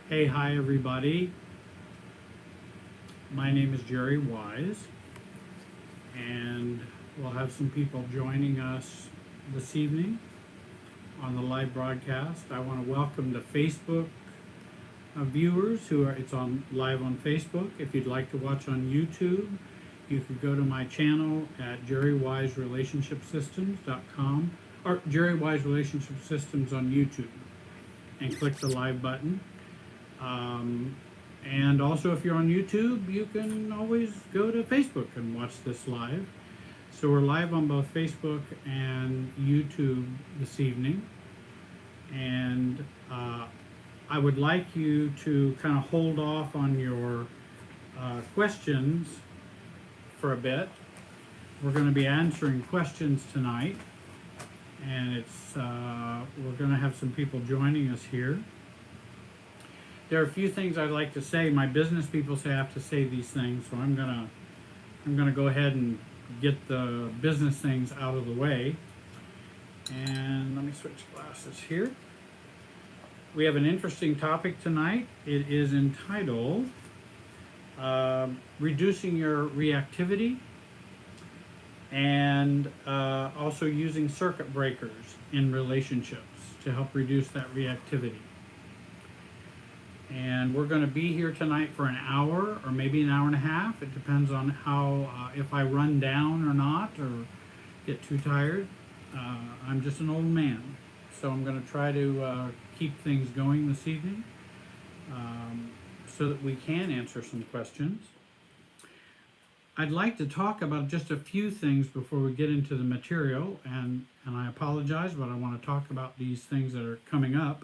Hey, hi everybody. My name is Jerry Wise, and we'll have some people joining us this evening on the live broadcast. I want to welcome the Facebook viewers it's on live on Facebook. If you'd like to watch on YouTube, you could go to my channel at jerrywiserelationshipsystems.com or Jerry Wise Relationship Systems on YouTube and click the live button. And also, if you're on YouTube, you can always go to Facebook and watch this live. So we're live on both Facebook and YouTube this evening. And I would like you to kind of hold off on your questions for a bit. We're going to be answering questions tonight. And we're going to have some people joining us here. There are a few things I'd like to say. My business people say I have to say these things, so I'm gonna go ahead and get the business things out of the way. And let me switch glasses here. We have an interesting topic tonight. It is entitled Reducing Your Reactivity and also using circuit breakers in relationships to help reduce that reactivity. And we're going to be here tonight for an hour or maybe an hour and a half. It depends on how, if I run down or not or get too tired. I'm just an old man. So I'm going to try to keep things going this evening so that we can answer some questions. I'd like to talk about just a few things before we get into the material. And I apologize, but I want to talk about these things that are coming up.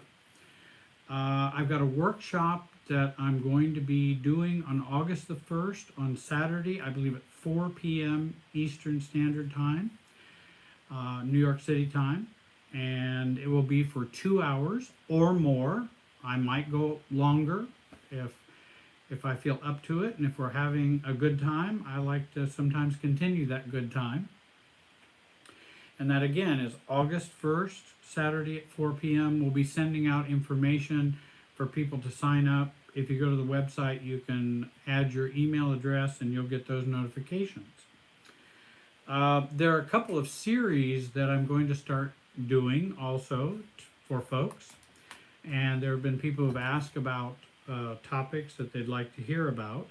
I've got a workshop that I'm going to be doing on August the 1st on Saturday, I believe at 4 p.m. Eastern Standard Time, New York City time, and it will be for 2 hours or more. I might go longer if I feel up to it, and if we're having a good time, I like to sometimes continue that good time. And that again is August 1st, Saturday at 4 p.m. We'll be sending out information for people to sign up. If you go to the website, you can add your email address and you'll get those notifications. There are a couple of series that I'm going to start doing also for folks. And there have been people who've asked about topics that they'd like to hear about.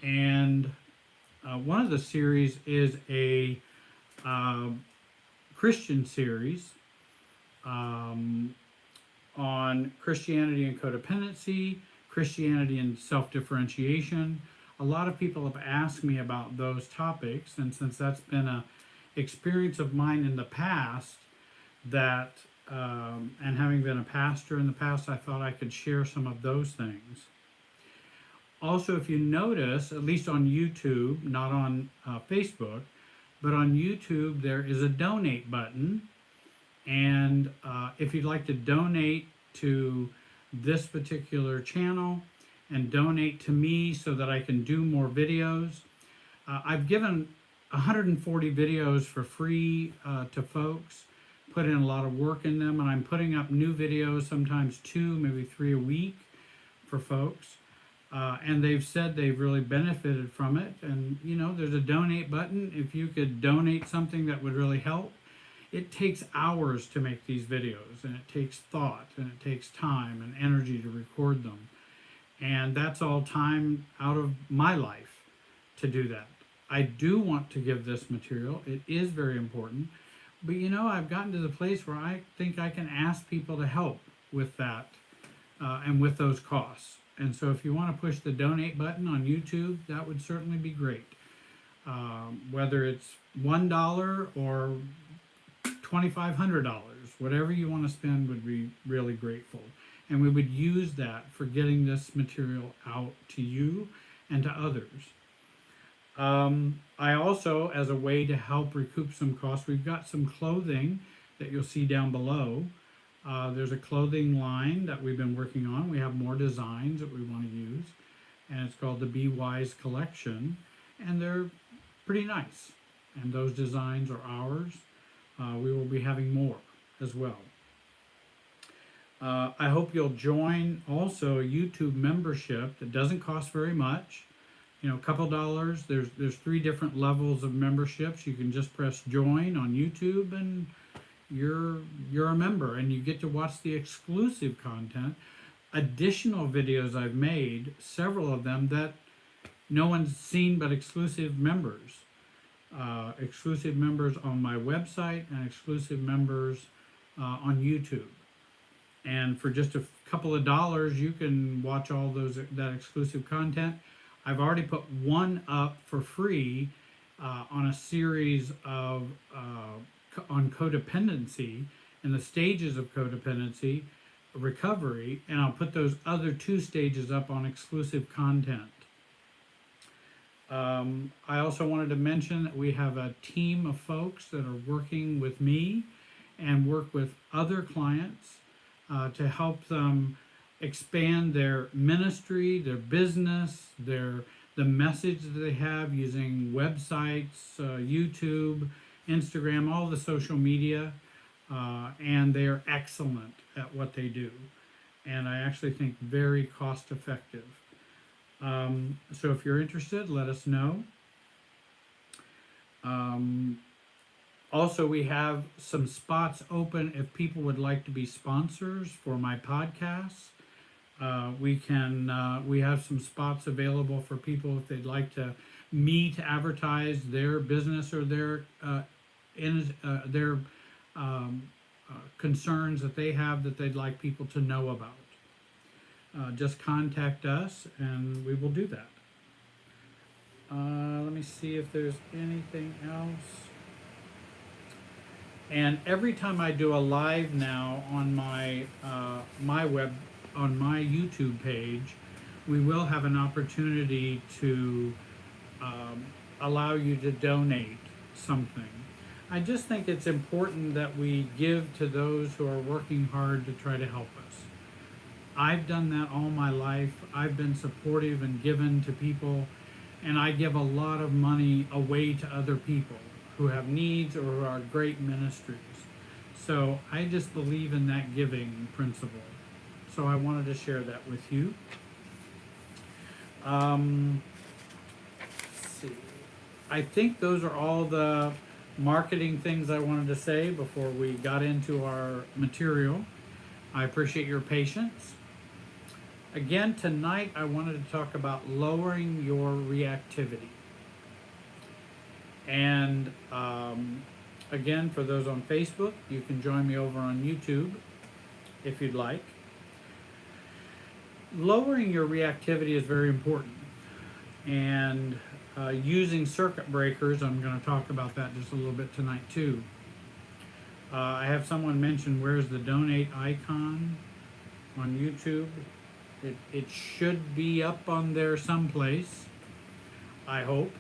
And one of the series is a Christian series on Christianity and codependency, Christianity and self-differentiation. A lot of people have asked me about those topics, and since that's been an experience of mine in the past, that and having been a pastor in the past, I thought I could share some of those things. Also, if you notice, at least on YouTube, not on Facebook, but on YouTube, there is a donate button. And if you'd like to donate to this particular channel and donate to me so that I can do more videos, I've given 140 videos for free to folks, put in a lot of work in them, and I'm putting up new videos, sometimes 2, maybe 3 a week for folks. And they've said they've really benefited from it. And, you know, there's a donate button. If you could donate something that would really help. It takes hours to make these videos, and it takes thought, and it takes time and energy to record them. And that's all time out of my life to do that. I do want to give this material. It is very important. But, you know, I've gotten to the place where I think I can ask people to help with that and with those costs. And so if you want to push the donate button on YouTube, that would certainly be great. Whether it's $1 or $2,500, whatever you want to spend would be really grateful. And we would use that for getting this material out to you and to others. I also, as a way to help recoup some costs, we've got some clothing that you'll see down below. There's a clothing line that we've been working on. We have more designs that we want to use, and it's called the Be Wise Collection, and they're pretty nice. And those designs are ours. We will be having more as well. I hope you'll join also a YouTube membership that doesn't cost very much. You know, a couple dollars. There's three different levels of memberships. You can just press join on YouTube and you're a member and you get to watch the exclusive content. Additional videos I've made, several of them that no one's seen but exclusive members. Exclusive members on my website and exclusive members on YouTube. And for just a couple of dollars, you can watch all that exclusive content. I've already put one up for free on a series of on codependency and the stages of codependency recovery, and I'll put those other two stages up on exclusive content. I also wanted to mention that we have a team of folks that are working with me and work with other clients to help them expand their ministry, their business, the message that they have using websites, YouTube, Instagram, all the social media, and they are excellent at what they do. And I actually think very cost effective. So if you're interested, let us know. Also, we have some spots open if people would like to be sponsors for my podcasts. We have some spots available for people if they'd like me to advertise their business or their concerns that they have that they'd like people to know about. Just contact us and we will do that. Let me see if there's anything else. And every time I do a live now on my YouTube page, we will have an opportunity to allow you to donate something. I just think it's important that we give to those who are working hard to try to help us. I've done that all my life. I've been supportive and given to people, and I give a lot of money away to other people who have needs or who are great ministries. So I just believe in that giving principle. So I wanted to share that with you. Let's see. I think those are all the marketing things I wanted to say before we got into our material. I appreciate your patience. Again, tonight I wanted to talk about lowering your reactivity. And again, for those on Facebook, you can join me over on YouTube if you'd like. Lowering your reactivity is very important. And using circuit breakers, I'm going to talk about that just a little bit tonight too. I have someone mention where's the donate icon on YouTube. It should be up on there someplace, I hope,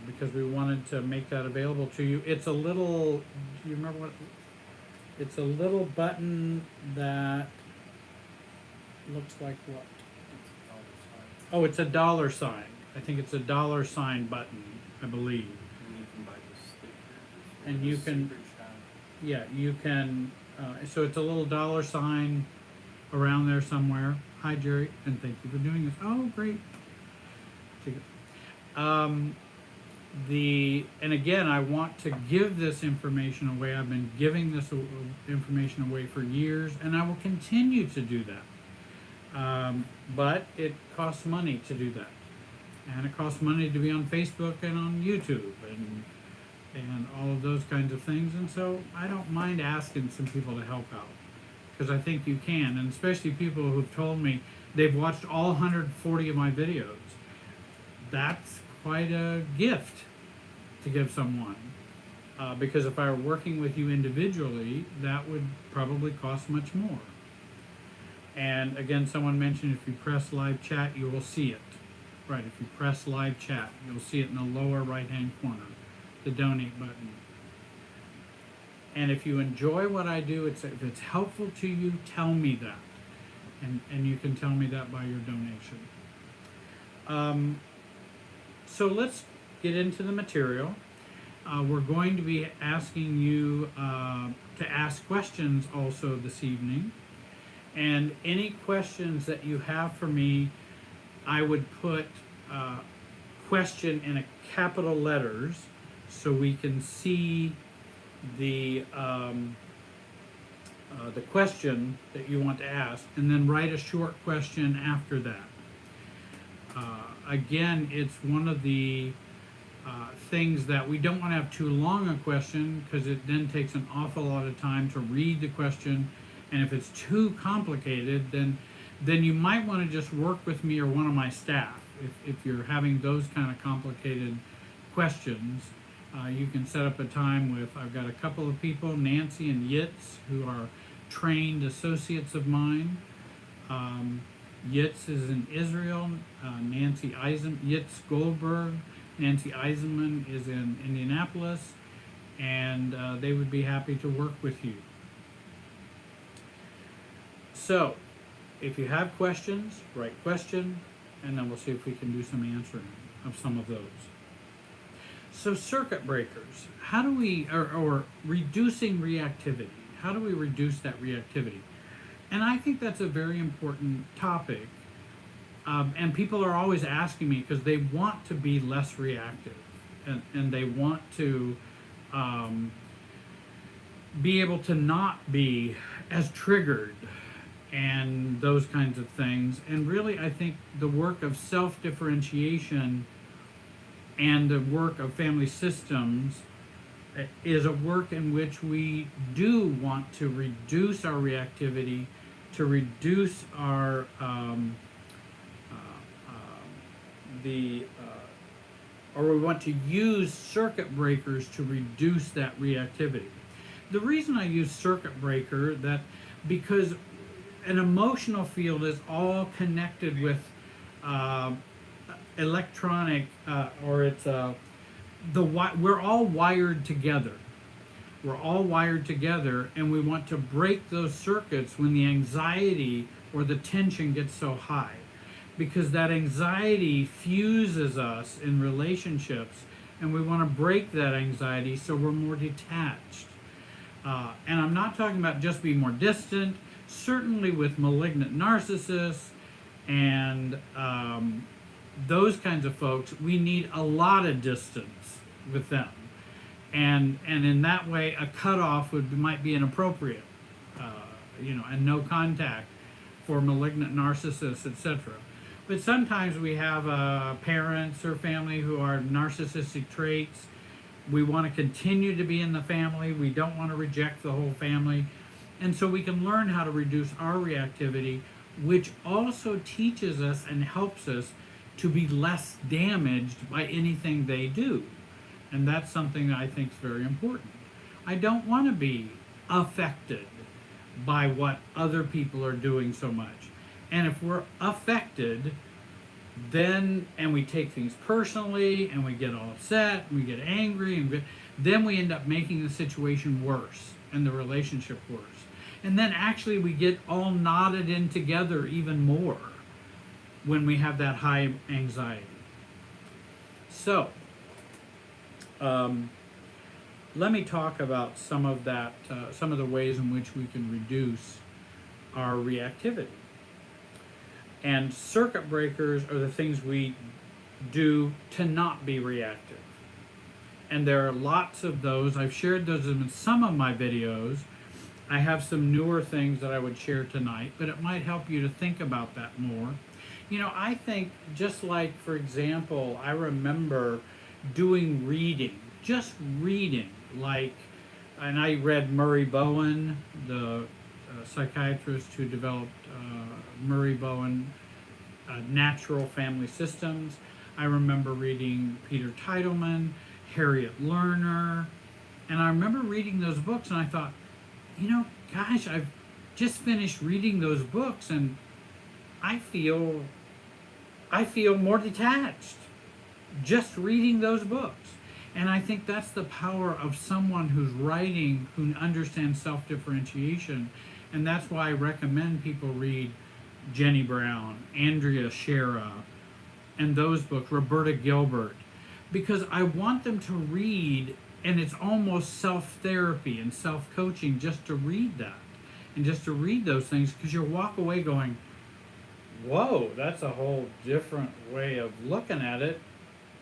because we wanted to make that available to you. It's a little, do you remember what? It's a little button that looks like what? Oh, it's a dollar sign. I think it's a dollar sign button, I believe. And you can buy the sticker. And you can, yeah, you can, so it's a little dollar sign around there somewhere. Hi, Jerry, and thank you for doing this. Oh, great. And again, I want to give this information away. I've been giving this information away for years, and I will continue to do that. But it costs money to do that. And it costs money to be on Facebook and on YouTube and all of those kinds of things. And so I don't mind asking some people to help out, because I think you can, and especially people who've told me they've watched all 140 of my videos. That's quite a gift to give someone, because if I were working with you individually, that would probably cost much more. And again, someone mentioned if you press live chat, you will see it. Right, if you press live chat, you'll see it in the lower right-hand corner, the donate button. And if you enjoy what I do, if it's helpful to you, tell me that. And you can tell me that by your donation. So let's get into the material. We're going to be asking you to ask questions also this evening. And any questions that you have for me, I would put question in a capital letters so we can see the question that you want to ask, and then write a short question after that. Again, it's one of the things that we don't want to have too long a question, because it then takes an awful lot of time to read the question, and if it's too complicated, then you might want to just work with me or one of my staff. If you're having those kind of complicated questions, you can set up a time with, I've got a couple of people, Nancy and Yitz, who are trained associates of mine. Yitz is in Israel. Yitz Goldberg, Nancy Eisenman is in Indianapolis, and they would be happy to work with you. So, if you have questions, write question, and then we'll see if we can do some answering of some of those. So circuit breakers, how do we, or reducing reactivity, how do we reduce that reactivity? And I think that's a very important topic. And people are always asking me because they want to be less reactive, and they want to be able to not be as triggered and those kinds of things. And really, I think the work of self-differentiation and the work of family systems is a work in which we do want to reduce our reactivity, to reduce our or we want to use circuit breakers to reduce that reactivity. The reason I use circuit breaker, because an emotional field is all connected with electronic, we're all wired together. We're all wired together, and we want to break those circuits when the anxiety or the tension gets so high, because that anxiety fuses us in relationships, and we want to break that anxiety so we're more detached. And I'm not talking about just being more distant. Certainly with malignant narcissists and those kinds of folks, we need a lot of distance with them, and in that way, a cutoff might be inappropriate, and no contact for malignant narcissists, etc. But sometimes we have parents or family who are narcissistic traits. We want to continue to be in the family. We don't want to reject the whole family. And so we can learn how to reduce our reactivity, which also teaches us and helps us to be less damaged by anything they do. And that's something I think is very important. I don't want to be affected by what other people are doing so much. And if we're affected, and we take things personally, and we get all upset, and we get angry, then we end up making the situation worse and the relationship worse. And then actually we get all knotted in together even more when we have that high anxiety. So, let me talk about some of the ways in which we can reduce our reactivity. And circuit breakers are the things we do to not be reactive. And there are lots of those. I've shared those in some of my videos. I have some newer things that I would share tonight, but it might help you to think about that more. I think just like, for example, I remember doing reading, just reading, and I read Murray Bowen, the psychiatrist who developed Murray Bowen, Natural Family Systems. I remember reading Peter Titleman, Harriet Lerner, and I remember reading those books, and I thought, gosh, I've just finished reading those books, and I feel more detached just reading those books. And I think that's the power of someone who's writing, who understands self-differentiation. And that's why I recommend people read Jenny Brown, Andrea Shera, and those books, Roberta Gilbert, because I want them to read And it's almost self-therapy and self-coaching just to read that and just to read those things, because you'll walk away going, whoa, that's a whole different way of looking at it.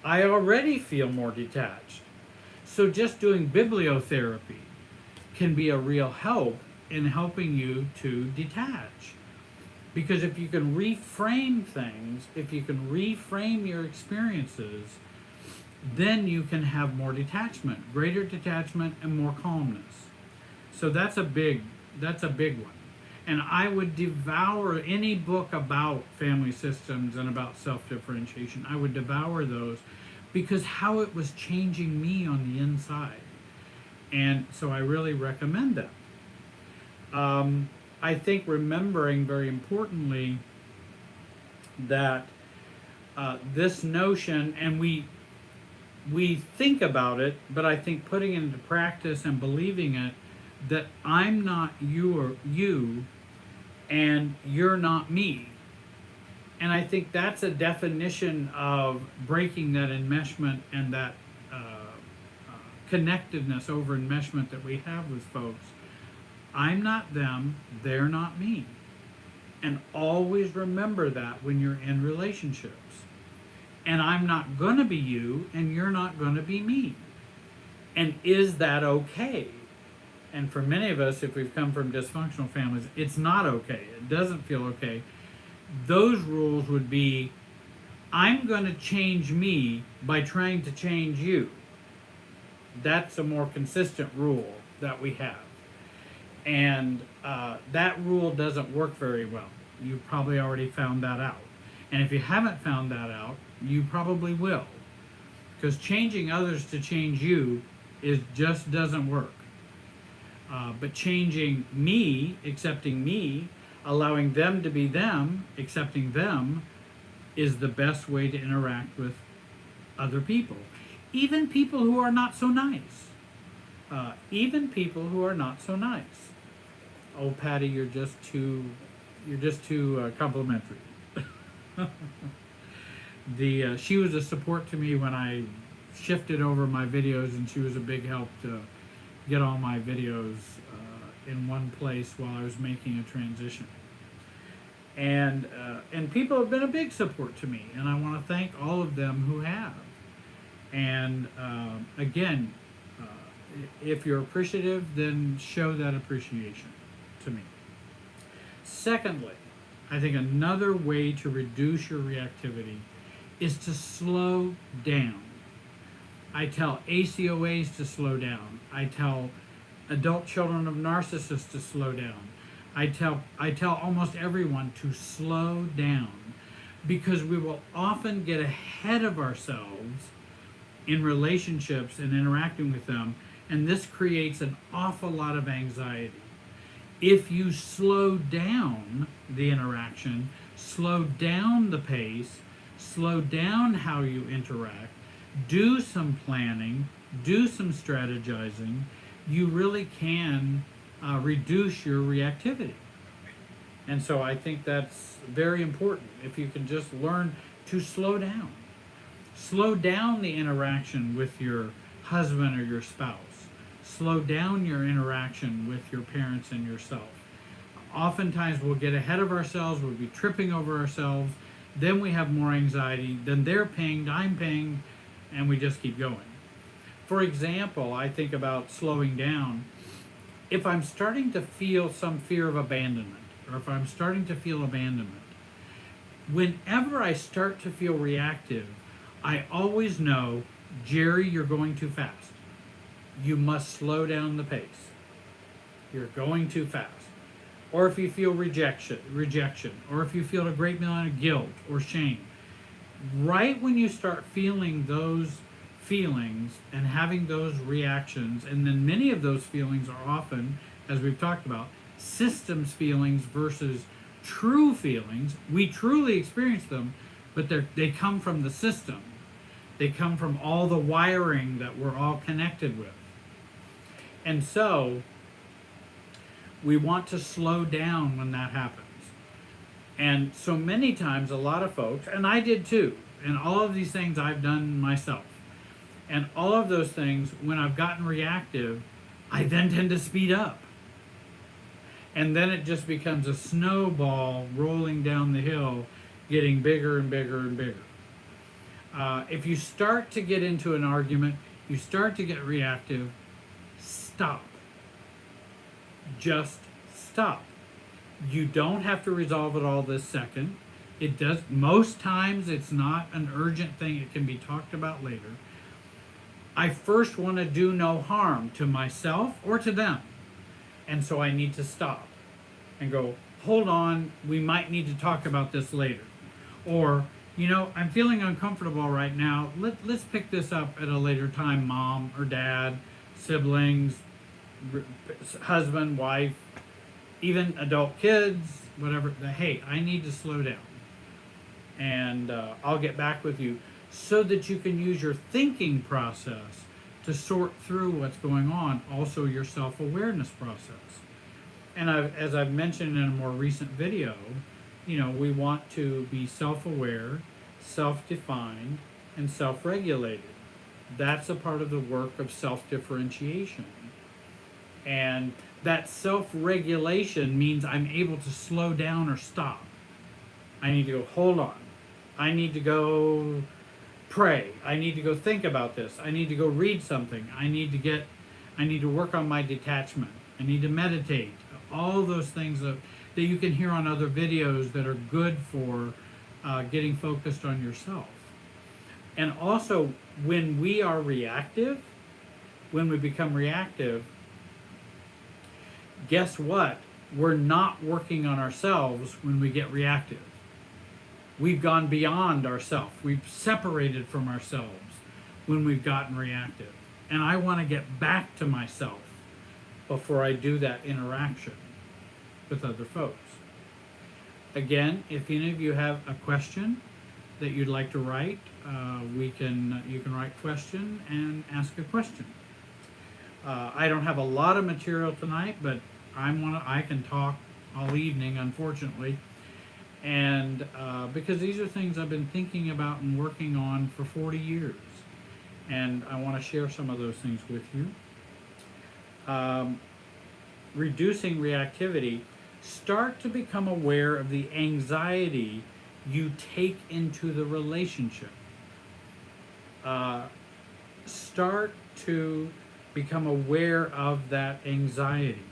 I already feel more detached. So just doing bibliotherapy can be a real help in helping you to detach. Because if you can reframe things, if you can reframe your experiences, then you can have more detachment, greater detachment, and more calmness. So that's a big one. And I would devour any book about family systems and about self-differentiation. I would devour those, because how it was changing me on the inside. And so I really recommend them. I think remembering, very importantly, that this notion, and we think about it, but I think putting it into practice and believing it, that I'm not you and you're not me. And I think that's a definition of breaking that enmeshment and that connectedness over enmeshment that we have with folks. I'm not them, they're not me. And always remember that when you're in relationships. And I'm not going to be you, and you're not going to be me. And is that okay? And for many of us, if we've come from dysfunctional families, it's not okay. It doesn't feel okay. Those rules would be, I'm going to change me by trying to change you. That's a more consistent rule that we have. And that rule doesn't work very well. You probably already found that out. And if you haven't found that out, you probably will. Because changing others to change you just doesn't work. But changing me, accepting me, allowing them to be them, accepting them, is the best way to interact with other people. Even people who are not so nice. Even people who are not so nice. Oh, Patty, you're just too complimentary. She was a support to me when I shifted over my videos, and she was a big help to get all my videos in one place while I was making a transition. And people have been a big support to me, and I want to thank all of them who have. And again, if you're appreciative, then show that appreciation to me. Secondly, I think another way to reduce your reactivity is to slow down. I tell ACOAs to slow down. I tell adult children of narcissists to slow down. I tell almost everyone to slow down, because we will often get ahead of ourselves in relationships and interacting with them, and this creates an awful lot of anxiety. If you slow down the interaction, slow down the pace, slow down how you interact, do some planning, do some strategizing, you really can reduce your reactivity. And so I think that's very important. If you can just learn to slow down. Slow down the interaction with your husband or your spouse. Slow down your interaction with your parents and yourself. Oftentimes we'll get ahead of ourselves, we'll be tripping over ourselves, then we have more anxiety, then they're pinged, I'm pinged, and we just keep going. For example, I think about slowing down. If I'm starting to feel some fear of abandonment, or if I'm starting to feel abandonment, whenever I start to feel reactive, I always know, Jerry, you're going too fast. You must slow down the pace. You're going too fast. Or if you feel rejection, or if you feel a great amount of guilt or shame, right when you start feeling those feelings and having those reactions, and then many of those feelings are often, as we've talked about, systems feelings versus true feelings. We truly experience them, but they come from the system. They come from all the wiring that we're all connected with. And so we want to slow down when that happens. And so many times, a lot of folks, and I did too, and all of these things I've done myself. And all of those things, when I've gotten reactive, I then tend to speed up. And then it just becomes a snowball rolling down the hill, getting bigger and bigger and bigger. If you start to get into an argument, you start to get reactive, stop. Just stop. You don't have to resolve it all this second. It does, most times it's not an urgent thing. It can be talked about later. I first want to do no harm to myself or to them. And so I need to stop and go, hold on, we might need to talk about this later. Or, I'm feeling uncomfortable right now. Let's pick this up at a later time, mom or dad, siblings, husband, wife, even adult kids, whatever. Hey, I need to slow down. And I'll get back with you, so that you can use your thinking process to sort through what's going on, also your self-awareness process. And as I've mentioned in a more recent video, we want to be self-aware, self-defined, and self-regulated. That's a part of the work of self-differentiation. And that self-regulation means I'm able to slow down or stop. I need to go, hold on. I need to go pray. I need to go think about this. I need to go read something. I need to work on my detachment. I need to meditate. All those things that you can hear on other videos that are good for getting focused on yourself. And also, when we are reactive, when we become reactive, guess what? We're not working on ourselves when we get reactive. We've gone beyond ourselves. We've separated from ourselves when we've gotten reactive. And I want to get back to myself before I do that interaction with other folks. Again, if any of you have a question that you'd like to write, you can write question and ask a question. I don't have a lot of material tonight, but I can talk all evening, unfortunately. And because these are things I've been thinking about and working on for 40 years. And I want to share some of those things with you. Reducing reactivity, start to become aware of the anxiety you take into the relationship. Start to become aware of that anxiety.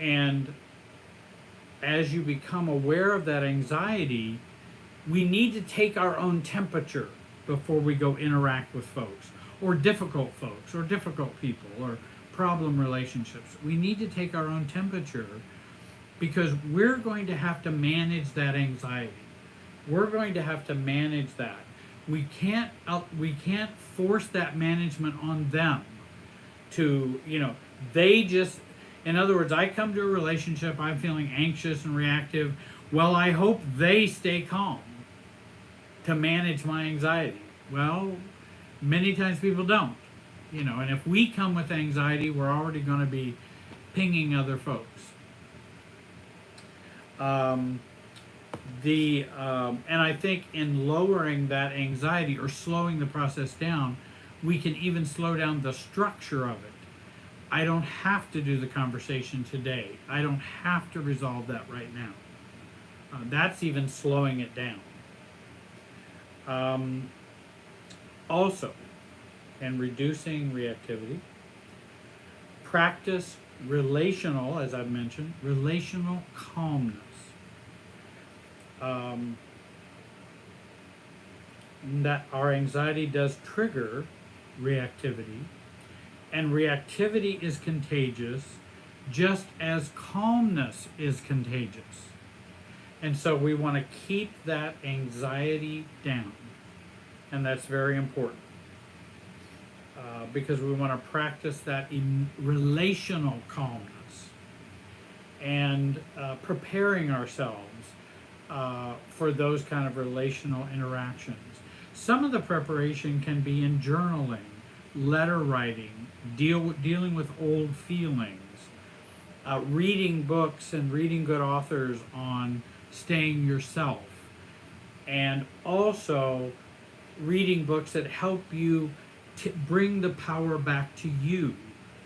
And as you become aware of that anxiety, we need to take our own temperature before we go interact with folks, or difficult folks, or difficult people, or problem relationships. We need to take our own temperature, because we're going to have to manage that anxiety. We're going to have to manage that. We can't force that management on them to, they just, in other words, I come to a relationship, I'm feeling anxious and reactive. Well, I hope they stay calm to manage my anxiety. Well, many times people don't, and if we come with anxiety, we're already going to be pinging other folks. And I think in lowering that anxiety or slowing the process down, we can even slow down the structure of it. I don't have to do the conversation today. I don't have to resolve that right now. That's even slowing it down. Also, and reducing reactivity, practice relational, as I've mentioned, relational calmness. That our anxiety does trigger reactivity, and reactivity is contagious, just as calmness is contagious. And so we want to keep that anxiety down, and that's very important, because we want to practice that relational calmness and preparing ourselves for those kind of relational interactions. Some of the preparation can be in journaling, letter writing, dealing with old feelings, reading books and reading good authors on staying yourself, and also reading books that help you bring the power back to you,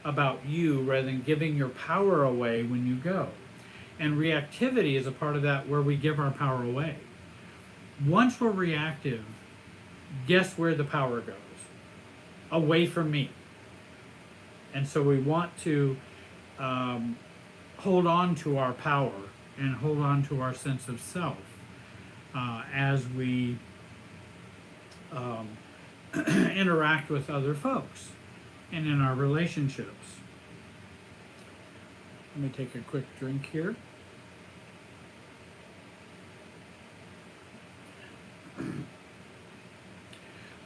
about you, rather than giving your power away when you go. And reactivity is a part of that, where we give our power away. Once we're reactive, guess where the power goes? Away from me. And so we want to hold on to our power and hold on to our sense of self as we interact with other folks and in our relationships. Let me take a quick drink here.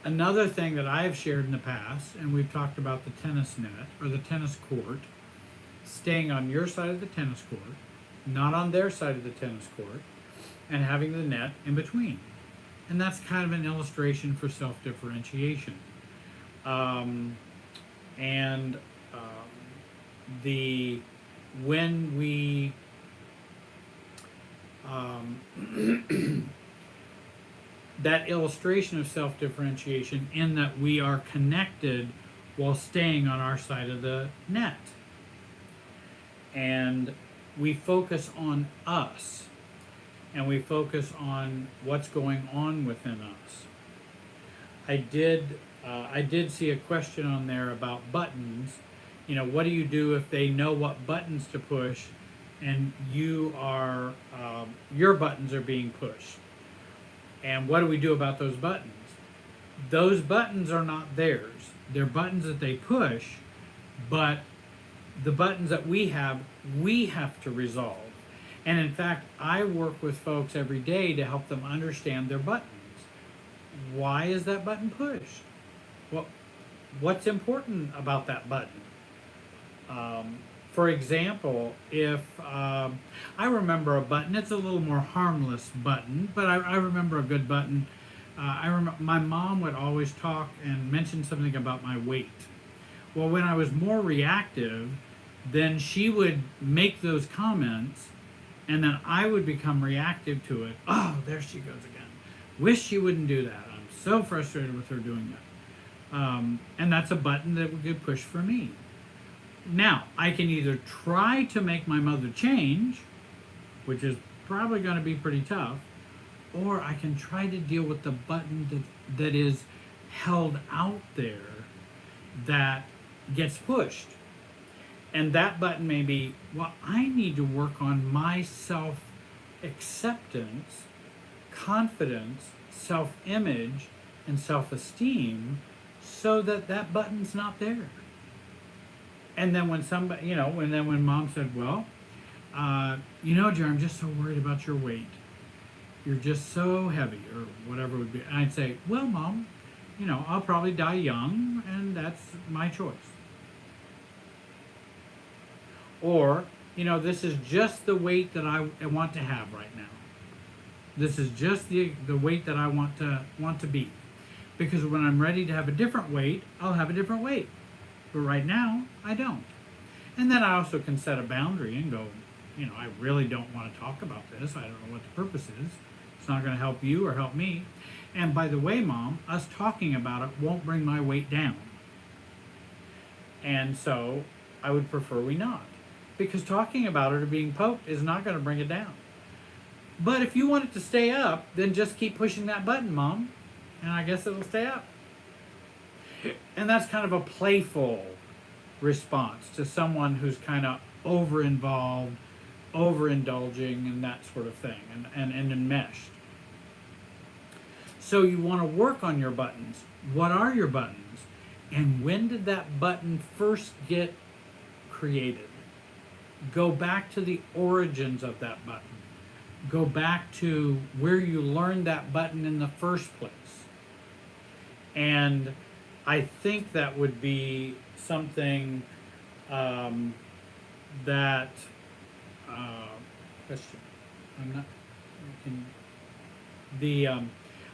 Another thing that I have shared in the past, and we've talked about the tennis net or the tennis court, staying on your side of the tennis court, not on their side of the tennis court, and having the net in between. And that's kind of an illustration for self-differentiation. And when we that illustration of self-differentiation, in that we are connected while staying on our side of the net, and we focus on us, and we focus on what's going on within us. I did see a question on there about buttons. You know, what do you do if they know what buttons to push, and you are your buttons are being pushed? And what do we do about those buttons? Those buttons are not theirs. They're buttons that they push, but the buttons that we have to resolve. And in fact, I work with folks every day to help them understand their buttons. Why is that button pushed? Well, what's important about that button? For example, if I remember a button, it's a little more harmless button, but I remember a good button. I remember my mom would always talk and mention something about my weight. Well, when I was more reactive, then she would make those comments, and then I would become reactive to it. Oh, there she goes again. Wish she wouldn't do that. I'm so frustrated with her doing that. And that's a button that would get pushed for me. Now, I can either try to make my mother change, which is probably going to be pretty tough, or I can try to deal with the button that is held out there that gets pushed. And that button may be, well, I need to work on my self-acceptance, confidence, self-image, and self-esteem, so that that button's not there. And then when somebody, when mom said, well, Jerry, I'm just so worried about your weight. You're just so heavy, or whatever it would be. And I'd say, well, Mom, I'll probably die young, and that's my choice. Or, this is just the weight that I want to have right now. This is just the weight that I want to be. Because when I'm ready to have a different weight, I'll have a different weight. But right now, I don't. And then I also can set a boundary and go, I really don't want to talk about this. I don't know what the purpose is. It's not going to help you or help me. And by the way, Mom, us talking about it won't bring my weight down. And so I would prefer we not. Because talking about it or being poked is not going to bring it down. But if you want it to stay up, then just keep pushing that button, Mom. And I guess it'll stay up. And that's kind of a playful response to someone who's kind of over-involved, overindulging, and that sort of thing, and enmeshed. So you want to work on your buttons. What are your buttons? And when did that button first get created? Go back to the origins of that button. Go back to where you learned that button in the first place. And I think that would be something that question. I'm not.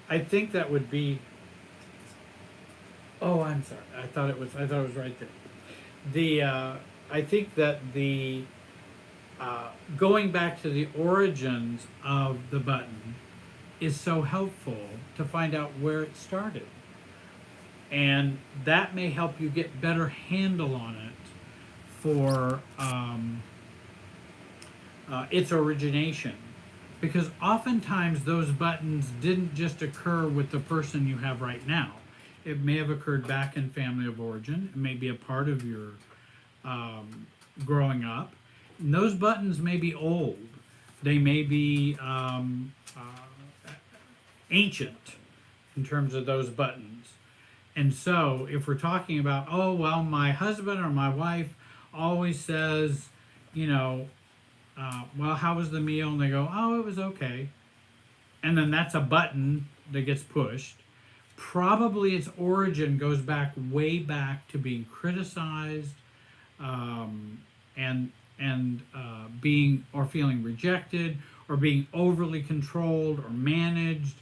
I think that would be. Oh, I'm sorry. I thought it was right there. I think that going back to the origins of the button is so helpful to find out where it started. And that may help you get better handle on it for its origination. Because oftentimes those buttons didn't just occur with the person you have right now. It may have occurred back in family of origin. It may be a part of your growing up. And those buttons may be old. They may be ancient in terms of those buttons. And so, if we're talking about, oh, well, my husband or my wife always says, you know, well, how was the meal? And they go, oh, it was okay. And then that's a button that gets pushed. Probably its origin goes back way back to being criticized and being or feeling rejected or being overly controlled or managed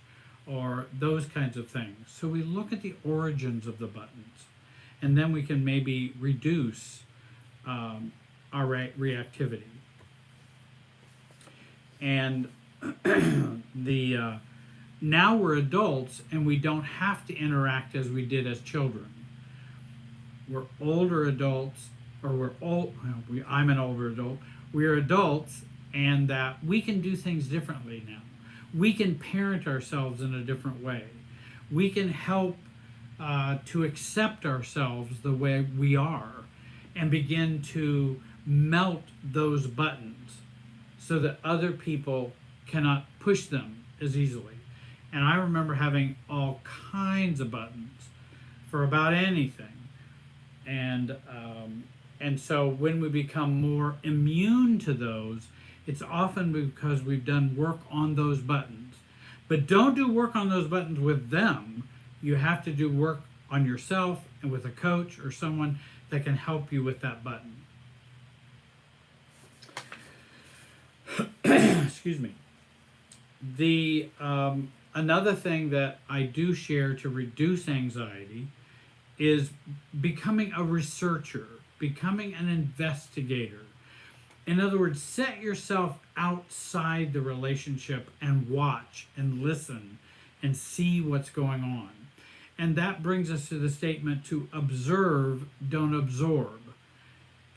or those kinds of things. So we look at the origins of the buttons, and then we can maybe reduce our reactivity. And the now we're adults and we don't have to interact as we did as children. We're older adults, or we're old. Well, I'm an older adult. We're adults, and that we can do things differently now. We can parent ourselves in a different way. We can help to accept ourselves the way we are and begin to melt those buttons so that other people cannot push them as easily. And I remember having all kinds of buttons for about anything. And so when we become more immune to those, it's often because we've done work on those buttons. But don't do work on those buttons with them. You have to do work on yourself and with a coach or someone that can help you with that button. Excuse me. The another thing that I do share to reduce anxiety is becoming a researcher, becoming an investigator. In other words, set yourself outside the relationship and watch and listen and see what's going on. And that brings us to the statement to observe, don't absorb.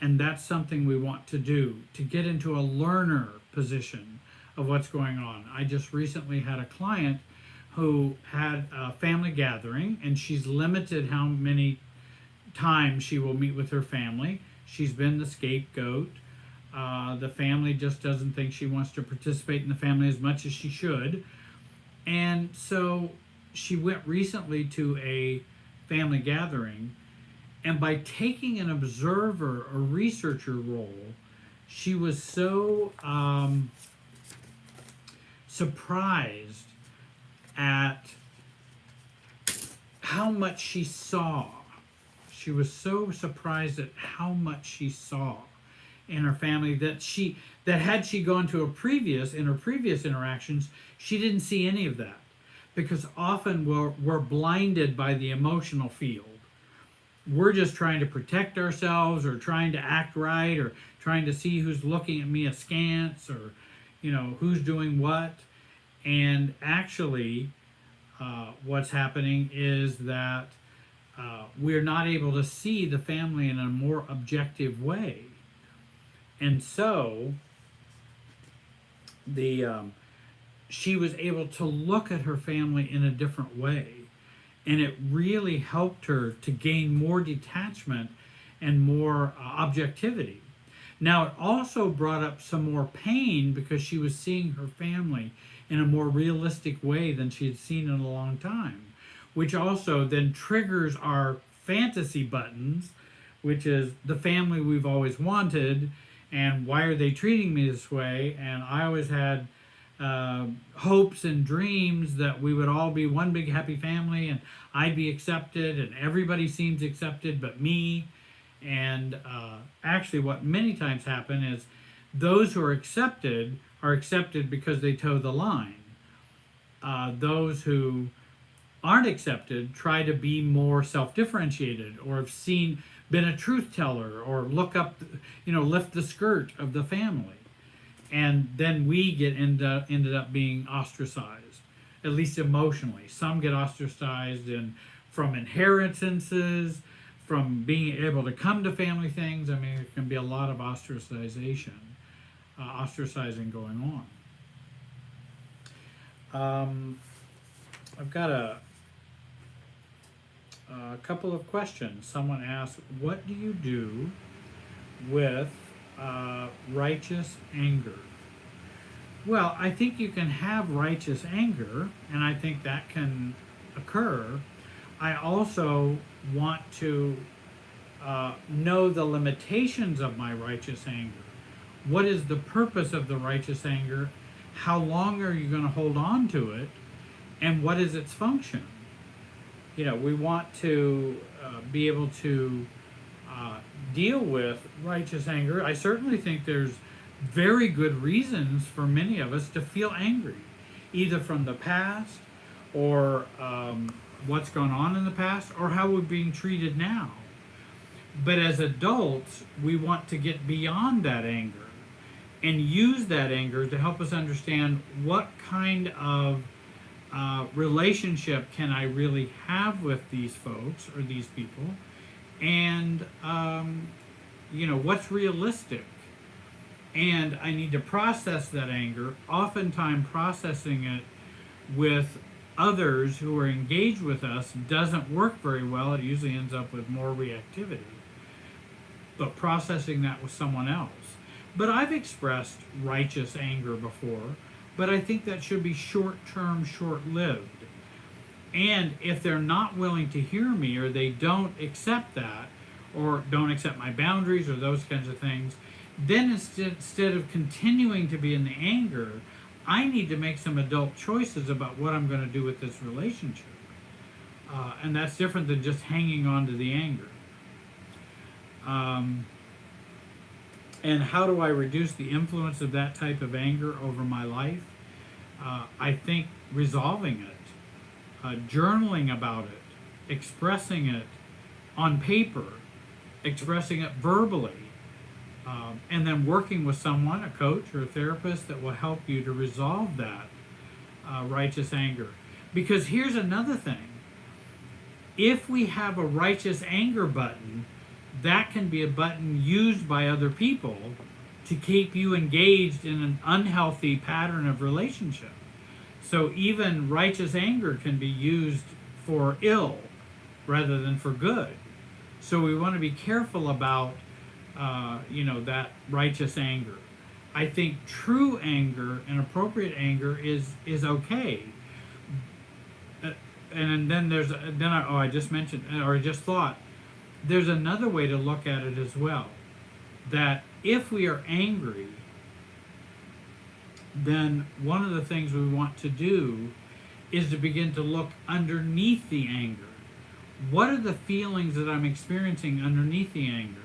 And that's something we want to do, to get into a learner position of what's going on. I just recently had a client who had a family gathering, and she's limited how many times she will meet with her family. She's been the scapegoat. The family just doesn't think she wants to participate in the family as much as she should. And so she went recently to a family gathering, and by taking an observer or researcher role, she was so surprised at how much she saw. She was so surprised at how much she saw in her family that had she gone to her previous interactions, she didn't see any of that, because often we're blinded by the emotional field. We're just trying to protect ourselves, or trying to act right, or trying to see who's looking at me askance, or who's doing what. And actually what's happening is that we're not able to see the family in a more objective way. And so she was able to look at her family in a different way. And it really helped her to gain more detachment and more objectivity. Now, it also brought up some more pain, because she was seeing her family in a more realistic way than she had seen in a long time, which also then triggers our fantasy buttons, which is the family we've always wanted, and why are they treating me this way? And I always had hopes and dreams that we would all be one big happy family, and I'd be accepted, and everybody seems accepted but me. And actually what many times happen is those who are accepted because they toe the line. Those who aren't accepted try to be more self-differentiated, or have been a truth teller, or look up, lift the skirt of the family. And then we ended up being ostracized. at least emotionally. Some get ostracized from inheritances, from being able to come to family things. I mean, there can be a lot of ostracizing going on. I've got a couple of questions. Someone asked, what do you do with righteous anger? Well, I think you can have righteous anger, and I think that can occur. I also want to know the limitations of my righteous anger. What is the purpose of the righteous anger? How long are you going to hold on to it? And what is its function? We want to be able to deal with righteous anger. I certainly think there's very good reasons for many of us to feel angry, either from the past or what's gone on in the past or how we're being treated now. But as adults, we want to get beyond that anger and use that anger to help us understand what kind of relationship can I really have with these folks or these people, and what's realistic. And I need to process that anger, oftentimes processing it with others who are engaged with us doesn't work very well. It usually ends up with more reactivity. But processing that with someone else. But I've expressed righteous anger before, but I think that should be short-term, short-lived. And if they're not willing to hear me, or they don't accept that, or don't accept my boundaries or those kinds of things, then instead of continuing to be in the anger, I need to make some adult choices about what I'm going to do with this relationship. And that's different than just hanging on to the anger. And how do I reduce the influence of that type of anger over my life? I think resolving it, journaling about it, expressing it on paper, expressing it verbally, and then working with someone, a coach or a therapist, that will help you to resolve that righteous anger. Because here's another thing. If we have a righteous anger button, that can be a button used by other people to keep you engaged in an unhealthy pattern of relationship. So even righteous anger can be used for ill rather than for good. So we want to be careful about that righteous anger. I think true anger and appropriate anger is okay. And then I just mentioned, or I just thought, there's another way to look at it as well. That if we are angry, then one of the things we want to do is to begin to look underneath the anger. What are the feelings that I'm experiencing underneath the anger?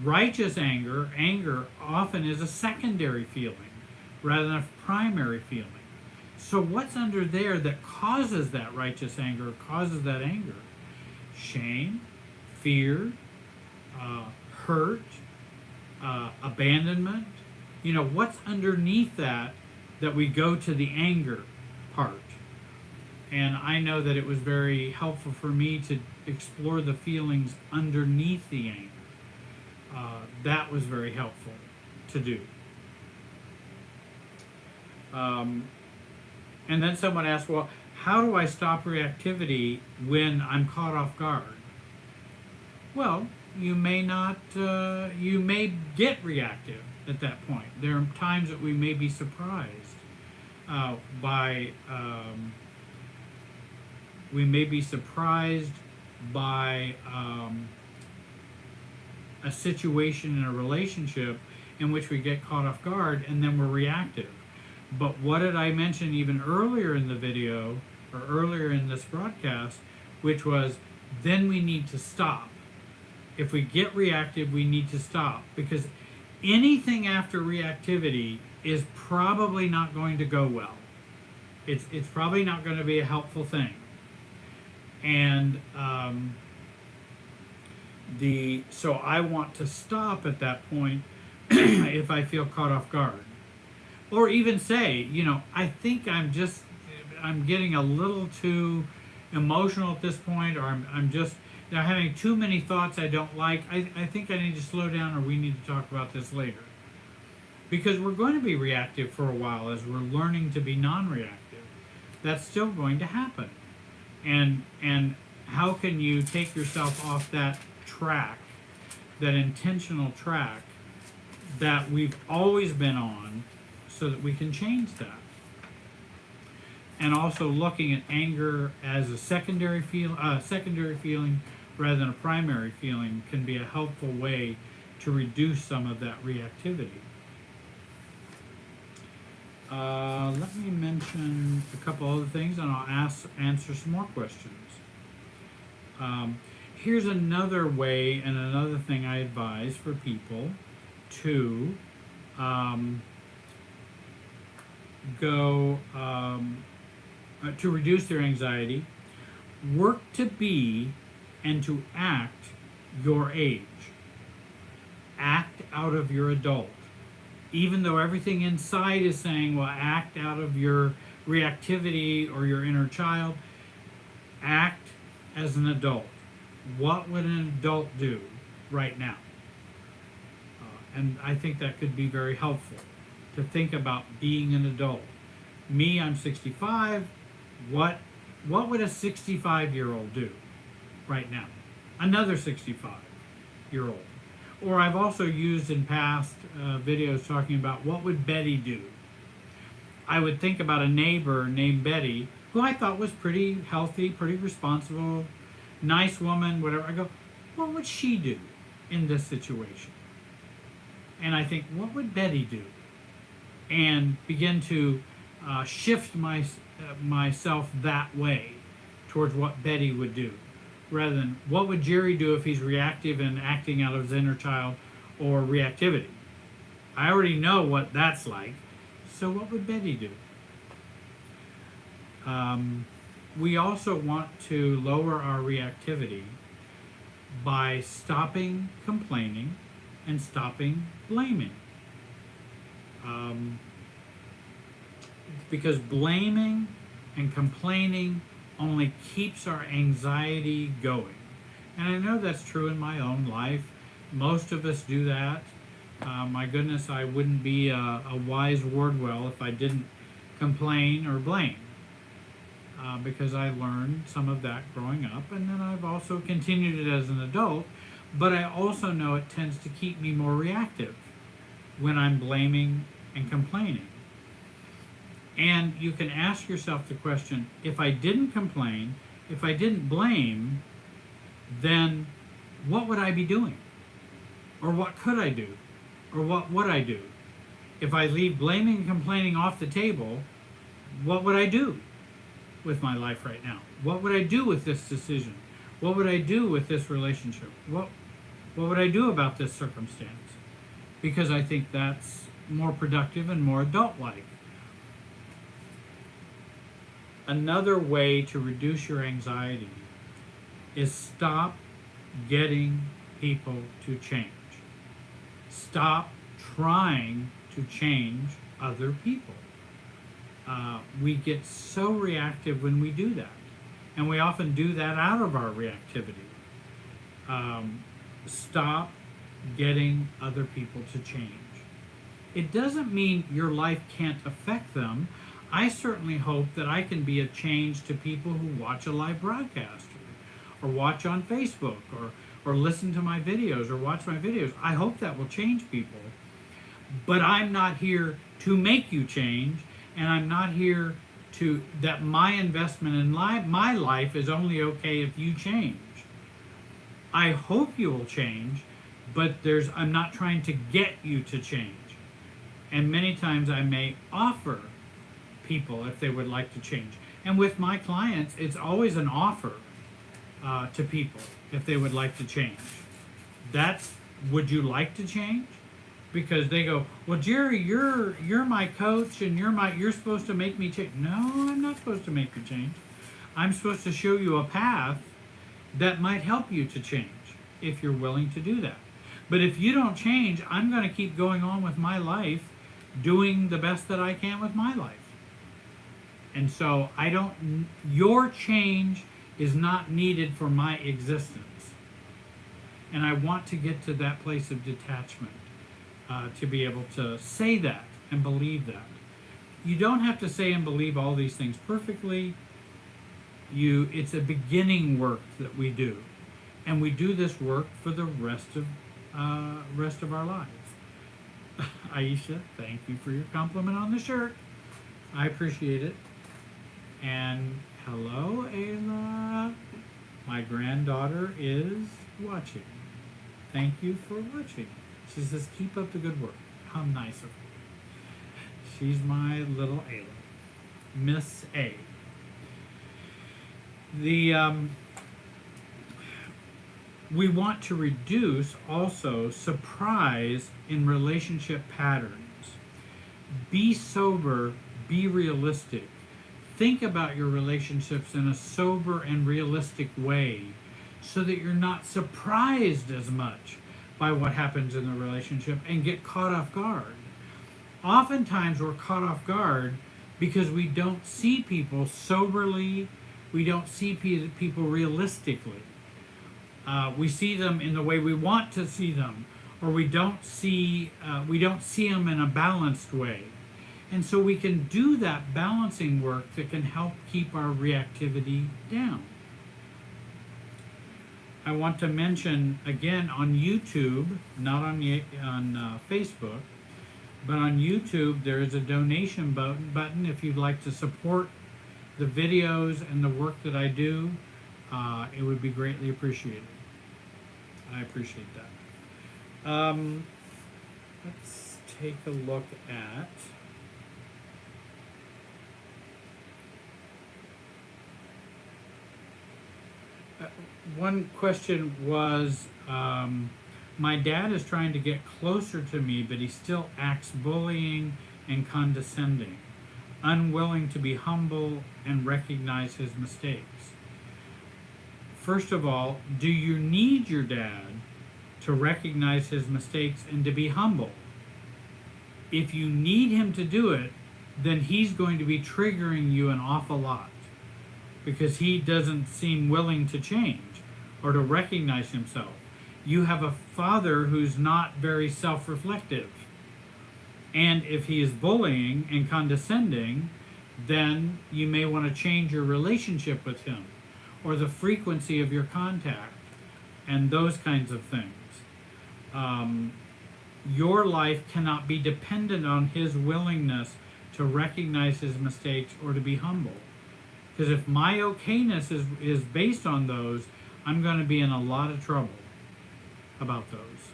Righteous anger often is a secondary feeling rather than a primary feeling. So what's under there that causes that righteous anger, causes that anger? Shame, fear, hurt, abandonment. What's underneath that we go to the anger part. And I know that it was very helpful for me to explore the feelings underneath the anger. That was very helpful to do. And then someone asked, well, how do I stop reactivity when I'm caught off guard? Well, you may get reactive at that point. There are times that we may be surprised by a situation in a relationship in which we get caught off guard and then we're reactive. But what did I mention even earlier in the video, or earlier in this broadcast, which was then we need to stop. If we get reactive, we need to stop, because anything after reactivity is probably not going to go well. It's probably not going to be a helpful thing. And so I want to stop at that point if I feel caught off guard. Or even say, I think I'm just I'm getting a little too emotional at this point, or I'm just now having too many thoughts I don't like. I think I need to slow down, or we need to talk about this later. Because we're going to be reactive for a while as we're learning to be non-reactive. That's still going to happen. And how can you take yourself off that track, that intentional track that we've always been on, so that we can change that? And also looking at anger as a secondary feeling rather than a primary feeling can be a helpful way to reduce some of that reactivity. Let me mention a couple other things, and I'll answer some more questions. Here's another way and another thing I advise for people to to reduce their anxiety. Work to be and to act your age. Act out of your adult. Even though everything inside is saying, well, act out of your reactivity or your inner child, act as an adult. What would an adult do right now? And I think that could be very helpful to think about being an adult. Me, I'm 65. What would a 65-year-old do right now? Another 65-year-old. Or I've also used in past videos talking about what would Betty do. I would think about a neighbor named Betty, who I thought was pretty healthy, pretty responsible, nice woman, whatever. I go, what would she do in this situation? And I think, what would Betty do? And begin to shift myself that way towards what Betty would do, rather than what would Jerry do if he's reactive and acting out of his inner child or reactivity. I already know what that's like, so what would Betty do? We also want to lower our reactivity by stopping complaining and stopping blaming. Because blaming and complaining only keeps our anxiety going. And I know that's true in my own life. Most of us do that. My goodness, I wouldn't be a wise Wardwell if I didn't complain or blame. Because I learned some of that growing up, and then I've also continued it as an adult. But I also know it tends to keep me more reactive when I'm blaming and complaining. And you can ask yourself the question, if I didn't complain, if I didn't blame, then what would I be doing? Or what could I do? Or what would I do? If I leave blaming and complaining off the table, what would I do with my life right now? What would I do with this decision? What would I do with this relationship? What would I do about this circumstance? Because I think that's more productive and more adult-like. Another way to reduce your anxiety is stop getting people to change. Stop trying to change other people. We get so reactive when we do that. And we often do that out of our reactivity. Stop getting other people to change. It doesn't mean your life can't affect them. I certainly hope that I can be a change to people who watch a live broadcast or watch on Facebook or listen to my videos or watch my videos. I hope that will change people. But I'm not here to make you change, and I'm not here to, that my investment in my life is only okay if you change. I hope you will change, but I'm not trying to get you to change. And many times I may offer people if they would like to change. And with my clients, it's always an offer to people if they would like to change. That's, would you like to change? Because they go, well, Jerry, you're my coach and you're supposed to make me change. No, I'm not supposed to make you change. I'm supposed to show you a path that might help you to change if you're willing to do that. But if you don't change, I'm going to keep going on with my life, doing the best that I can with my life. And so your change is not needed for my existence. And I want to get to that place of detachment, to be able to say that and believe that. You don't have to say and believe all these things perfectly. It's a beginning work that we do. And we do this work for the rest of our lives. Aisha, thank you for your compliment on the shirt. I appreciate it. And hello, Ayla. My granddaughter is watching. Thank you for watching. She says, keep up the good work. How nice of her. She's my little Ayla. Miss A. We want to reduce also surprise in relationship patterns. Be sober, be realistic. Think about your relationships in a sober and realistic way so that you're not surprised as much by what happens in the relationship and get caught off guard. Oftentimes we're caught off guard because we don't see people soberly, we don't see people realistically. We see them in the way we want to see them, or we don't see them in a balanced way. And so we can do that balancing work that can help keep our reactivity down. I want to mention again on YouTube, not on Facebook, but on YouTube there is a donation button if you'd like to support the videos and the work that I do. It would be greatly appreciated. I appreciate that. Let's take a look at one question was, my dad is trying to get closer to me, but he still acts bullying and condescending, unwilling to be humble and recognize his mistakes. First of all, do you need your dad to recognize his mistakes and to be humble? If you need him to do it, then he's going to be triggering you an awful lot because he doesn't seem willing to change or to recognize himself. You have a father who's not very self-reflective. And if he is bullying and condescending, then you may want to change your relationship with him or the frequency of your contact and those kinds of things. Your life cannot be dependent on his willingness to recognize his mistakes or to be humble. Because if my okayness is based on those, I'm going to be in a lot of trouble about those.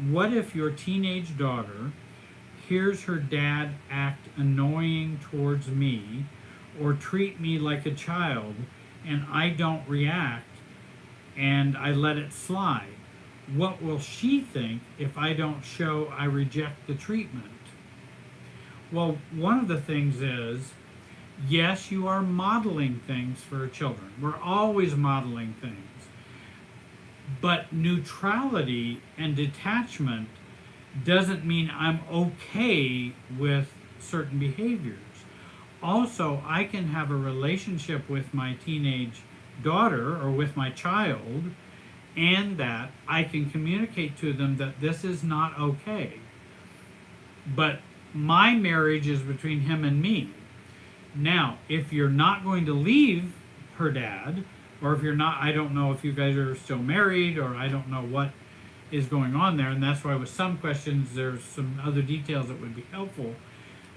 What if your teenage daughter hears her dad act annoying towards me or treat me like a child and I don't react and I let it slide? What will she think if I don't show I reject the treatment? Well, one of the things is, yes, you are modeling things for children. We're always modeling things. But neutrality and detachment doesn't mean I'm okay with certain behaviors. Also, I can have a relationship with my teenage daughter or with my child, and that I can communicate to them that this is not okay. But my marriage is between him and me. Now, if you're not going to leave her dad, or if you're not, I don't know if you guys are still married, or I don't know what is going on there, and that's why with some questions there's some other details that would be helpful.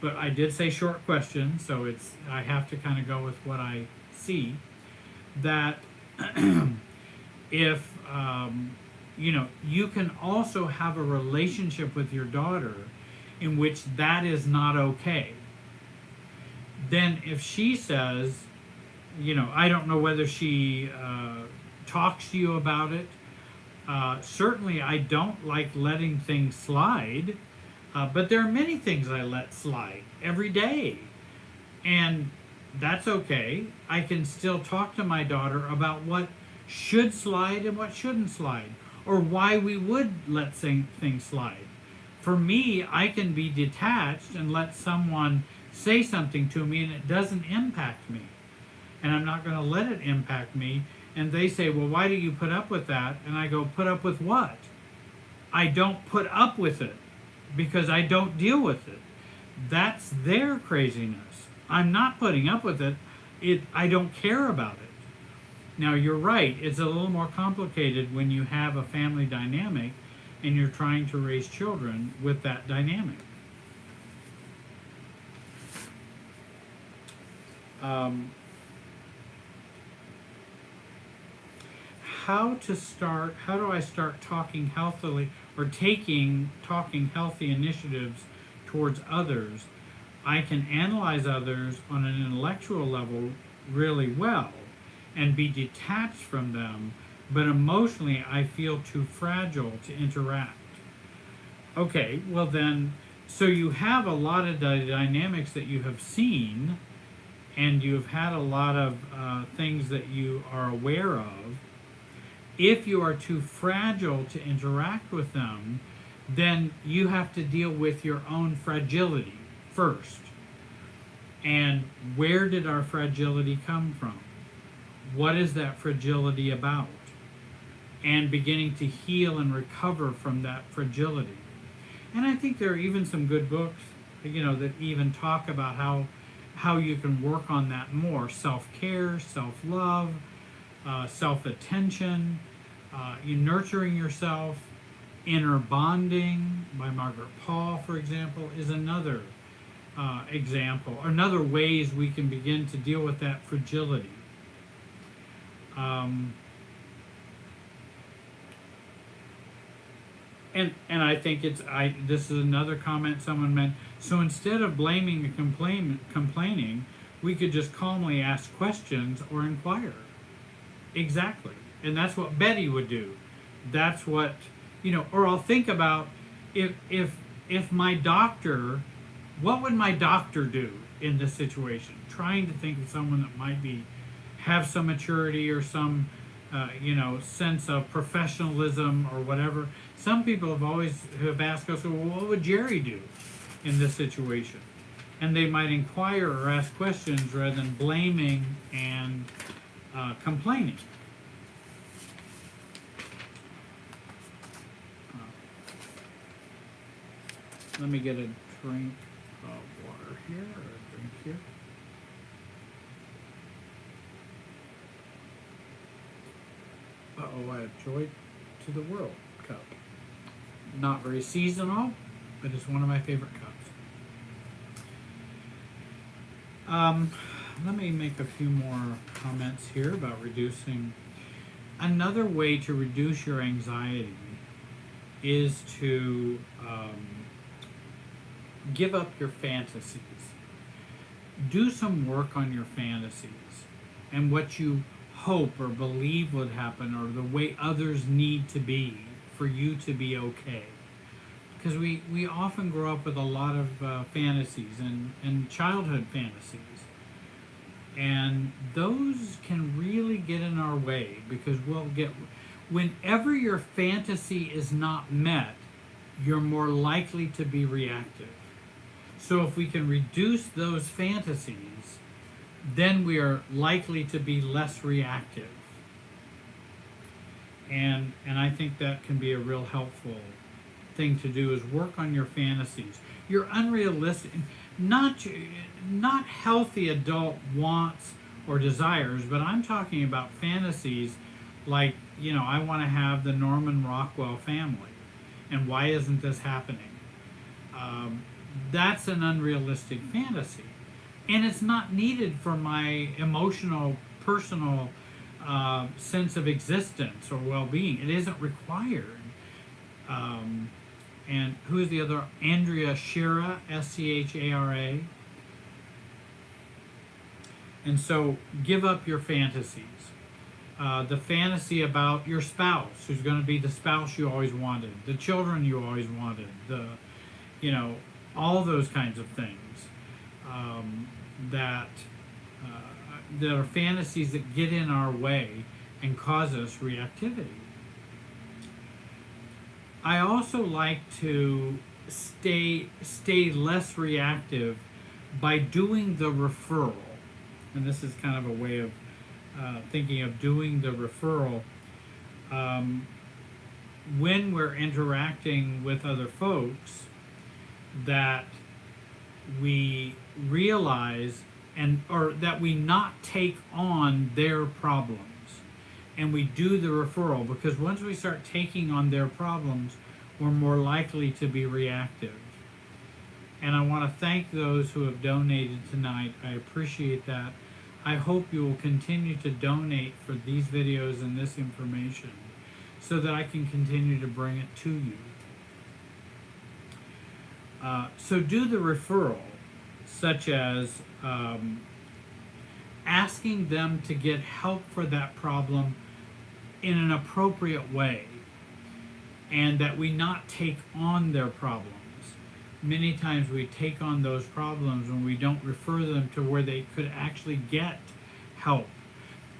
But I did say short questions, so I have to kind of go with what I see. That if you can also have a relationship with your daughter in which that is not okay. Then if she says, I don't know whether she talks to you about it. Certainly I don't like letting things slide, but there are many things I let slide every day. And that's okay. I can still talk to my daughter about what should slide and what shouldn't slide, or why we would let things slide. For me, I can be detached and let someone say something to me and it doesn't impact me. And I'm not going to let it impact me. And they say, well, why do you put up with that? And I go, put up with what? I don't put up with it because I don't deal with it. That's their craziness. I'm not putting up with it. I don't care about it. Now, you're right. It's a little more complicated when you have a family dynamic and you're trying to raise children with that dynamic. How do I start talking healthily or talking healthy initiatives towards others? I can analyze others on an intellectual level really well and be detached from them, but emotionally I feel too fragile to interact. Okay, well then, so you have a lot of the dynamics that you have seen, and you've had a lot of things that you are aware of. If you are too fragile to interact with them, then you have to deal with your own fragility first. And where did our fragility come from? What is that fragility about? And beginning to heal and recover from that fragility. And I think there are even some good books, that even talk about how you can work on that more. Self-care, self-love, self-attention, nurturing yourself. Inner bonding by Margaret Paul, for example, is another example. Another ways we can begin to deal with that fragility. And I think this is another comment someone meant. So instead of blaming and complaining, we could just calmly ask questions or inquire. Exactly. And that's what Betty would do. That's what, or I'll think about if my doctor, what would my doctor do in this situation? Trying to think of someone that might have some maturity or some, sense of professionalism or whatever. Some people have asked us, well, what would Jerry do in this situation? And they might inquire or ask questions rather than blaming and complaining. Let me get a drink of water here, or a drink here. I have Joy to the World cup. Not very seasonal, but it's one of my favorite cups. Let me make a few more comments here about reducing. Another way to reduce your anxiety is to give up your fantasies. Do some work on your fantasies and what you hope or believe would happen, or the way others need to be for you to be okay. Because we often grow up with a lot of fantasies and childhood fantasies. And those can really get in our way, because whenever your fantasy is not met, you're more likely to be reactive. So if we can reduce those fantasies, then we are likely to be less reactive. And I think that can be a real helpful thing to do, is work on your fantasies. Your unrealistic, not healthy adult wants or desires, but I'm talking about fantasies like, I want to have the Norman Rockwell family. And why isn't this happening? That's an unrealistic fantasy. And it's not needed for my emotional, personal sense of existence or well-being. It isn't required. And who is the other? Andrea Schara, Schara. And so give up your fantasies. The fantasy about your spouse, who's going to be the spouse you always wanted, the children you always wanted, all those kinds of things that are fantasies that get in our way and cause us reactivity. I also like to stay less reactive by doing the referral. And this is kind of a way of thinking of doing the referral. Um, when we're interacting with other folks, that we realize or that we not take on their problems, and we do the referral, because once we start taking on their problems, we're more likely to be reactive. And I want to thank those who have donated tonight. I appreciate that. I hope you will continue to donate for these videos and this information so that I can continue to bring it to you. So do the referral, such as asking them to get help for that problem in an appropriate way, and that we not take on their problems. Many times we take on those problems when we don't refer them to where they could actually get help.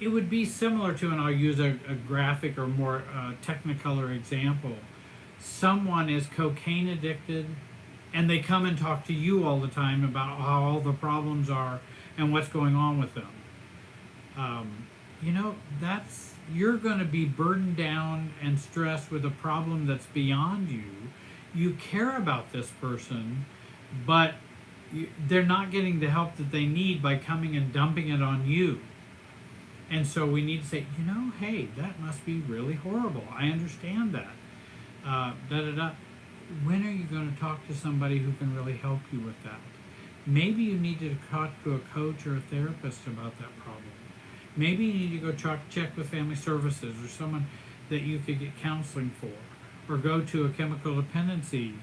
It would be similar to, and I'll use a graphic or more technicolor example. Someone is cocaine addicted, and they come and talk to you all the time about how all the problems are and what's going on with them. You're going to be burdened down and stressed with a problem that's beyond you. You care about this person, but they're not getting the help that they need by coming and dumping it on you. And so we need to say, hey, that must be really horrible. I understand that. When are you going to talk to somebody who can really help you with that? Maybe you need to talk to a coach or a therapist about that problem. Maybe you need to go check with family services or someone that you could get counseling for, or go to a chemical dependency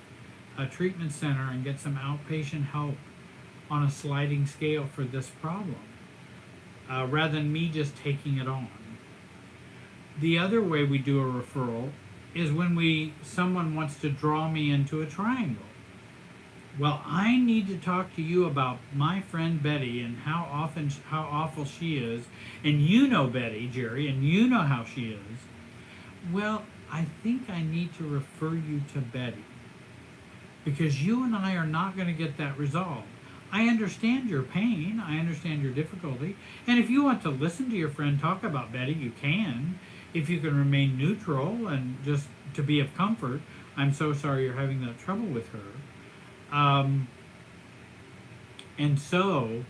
treatment center and get some outpatient help on a sliding scale for this problem, rather than me just taking it on. The other way we do a referral is when someone wants to draw me into a triangle. Well, I need to talk to you about my friend Betty and how awful she is, and you know Betty, Jerry, and you know how she is. Well, I think I need to refer you to Betty, because you and I are not going to get that resolved. I understand your pain, I understand your difficulty, and if you want to listen to your friend talk about Betty, you can. If you can remain neutral and just to be of comfort, I'm so sorry you're having that trouble with her. And so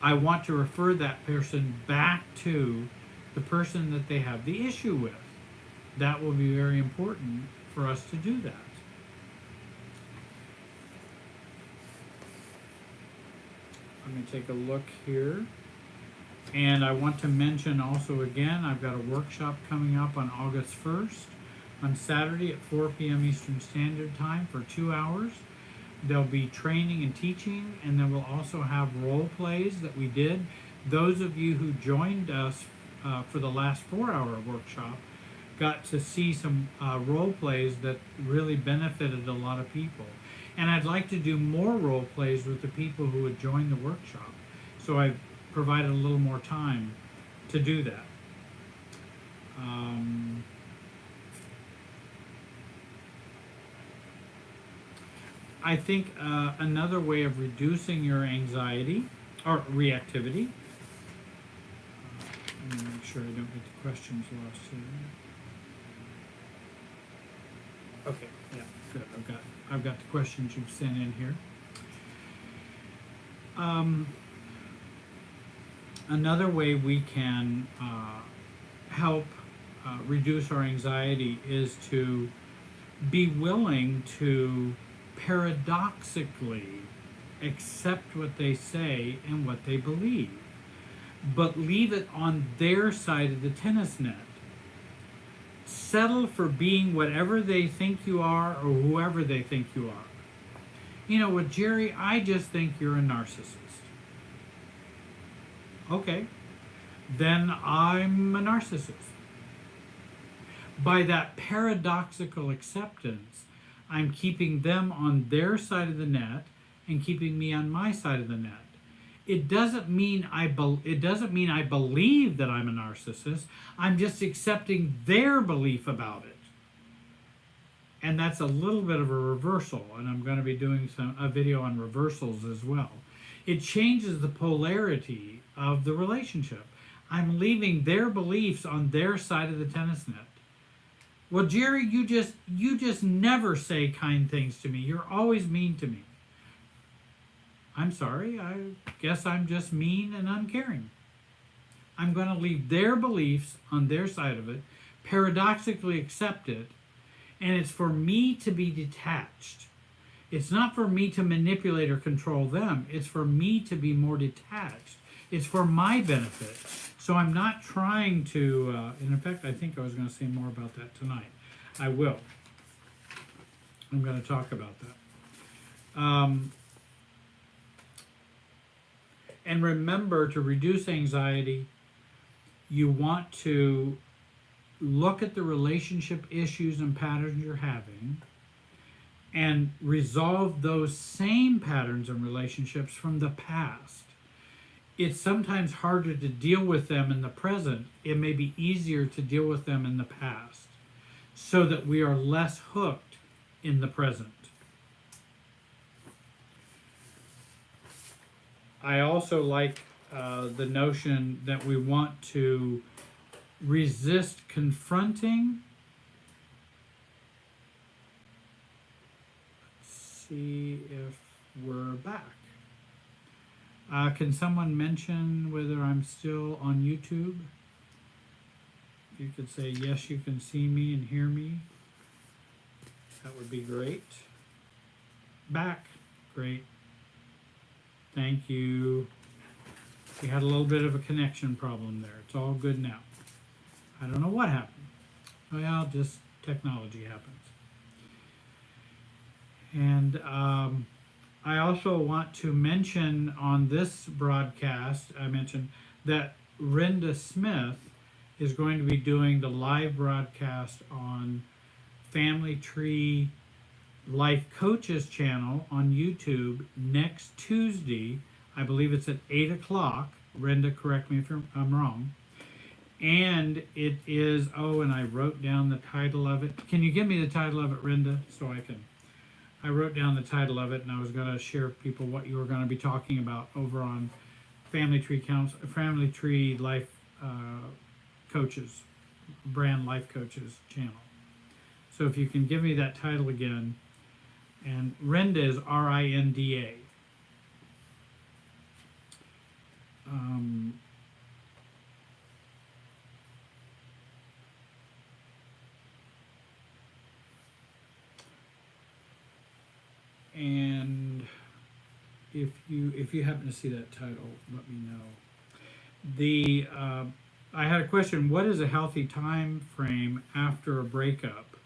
I want to refer that person back to the person that they have the issue with. That will be very important for us to do that. Let me take a look here. And I want to mention also again, I've got a workshop coming up on August 1st on Saturday at 4 p.m. Eastern Standard Time for 2 hours. There'll be training and teaching, and then we'll also have role plays that we did. Those of you who joined us for the last 4-hour workshop got to see some role plays that really benefited a lot of people. And I'd like to do more role plays with the people who would join the workshop. So I've provided a little more time to do that. I think another way of reducing your anxiety or reactivity. Let me make sure I don't get the questions lost here. Okay, yeah, good. I've got the questions you've sent in here. Another way we can help reduce our anxiety is to be willing to paradoxically accept what they say and what they believe, but leave it on their side of the tennis net. Settle for being whatever they think you are or whoever they think you are. You know what, Jerry, I just think you're a narcissist. Okay, then I'm a narcissist. By that paradoxical acceptance, I'm keeping them on their side of the net and keeping me on my side of the net. It doesn't mean I believe that I'm a narcissist. I'm just accepting their belief about it. And that's a little bit of a reversal, and I'm going to be doing a video on reversals as well. It changes the polarity of the relationship. I'm leaving their beliefs on their side of the tennis net. Well, Jerry, you just never say kind things to me. You're always mean to me. I'm sorry. I guess I'm just mean and uncaring. I'm going to leave their beliefs on their side of it, paradoxically accept it, and it's for me to be detached. It's not for me to manipulate or control them. It's for me to be more detached. It's for my benefit. So I'm not trying to, and in fact, I think I was going to say more about that tonight. I will. I'm going to talk about that. And remember, to reduce anxiety, you want to look at the relationship issues and patterns you're having and resolve those same patterns and relationships from the past. It's sometimes harder to deal with them in the present. It may be easier to deal with them in the past so that we are less hooked in the present. I also like the notion that we want to resist confronting. Let's see if we're back. Can someone mention whether I'm still on YouTube? You could say, yes, you can see me and hear me. That would be great. Back. Great. Thank you. We had a little bit of a connection problem there. It's all good now. I don't know what happened. Well, just technology happens. And I also want to mention on this broadcast, I mentioned that Renda Smith is going to be doing the live broadcast on Family Tree Life Coaches channel on YouTube next Tuesday. I believe it's at 8 o'clock. Renda, correct me if I'm wrong. And it is, oh, and I wrote down the title of it. Can you give me the title of it, Renda, so I can? I wrote down the title of it, and I was going to share with people what you were going to be talking about over on Family Tree Life Coaches, Brand Life Coaches channel. So if you can give me that title again. And Renda is R-I-N-D-A. And if you happen to see that title, let me know. I had a question. What is a healthy time frame after a breakup?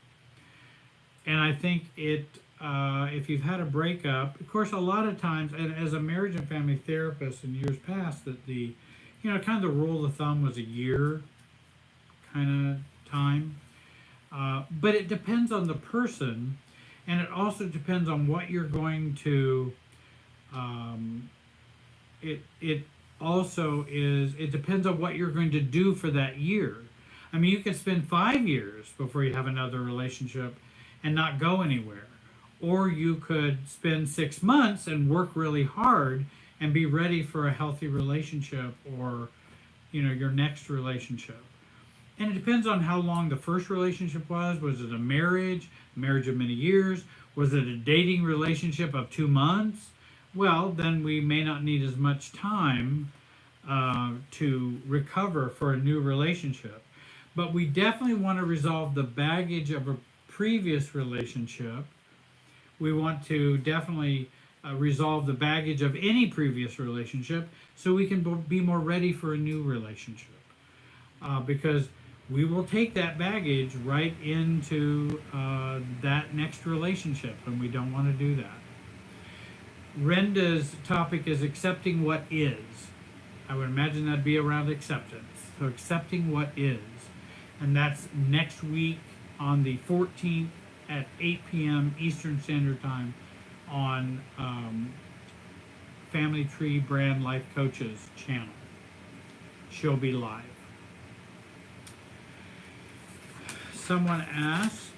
And I think if you've had a breakup, of course, a lot of times, and as a marriage and family therapist in years past, that kind of the rule of thumb was a year kind of time. But it depends on the person, and it also depends on what you're going to, it depends on what you're going to do for that year. I mean, you can spend 5 years before you have another relationship and not go anywhere. Or you could spend 6 months and work really hard and be ready for a healthy relationship or, your next relationship. And it depends on how long the first relationship was. Was it a marriage of many years? Was it a dating relationship of 2 months? Well, then we may not need as much time to recover for a new relationship. But we definitely want to resolve the baggage of a previous relationship. We want to definitely resolve the baggage of any previous relationship so we can be more ready for a new relationship. Because we will take that baggage right into that next relationship, and we don't want to do that. Renda's topic is accepting what is. I would imagine that'd be around acceptance. So accepting what is. And that's next week on the 14th at 8 p.m. Eastern Standard Time on Family Tree Brand Life Coaches channel. She'll be live. Someone asked,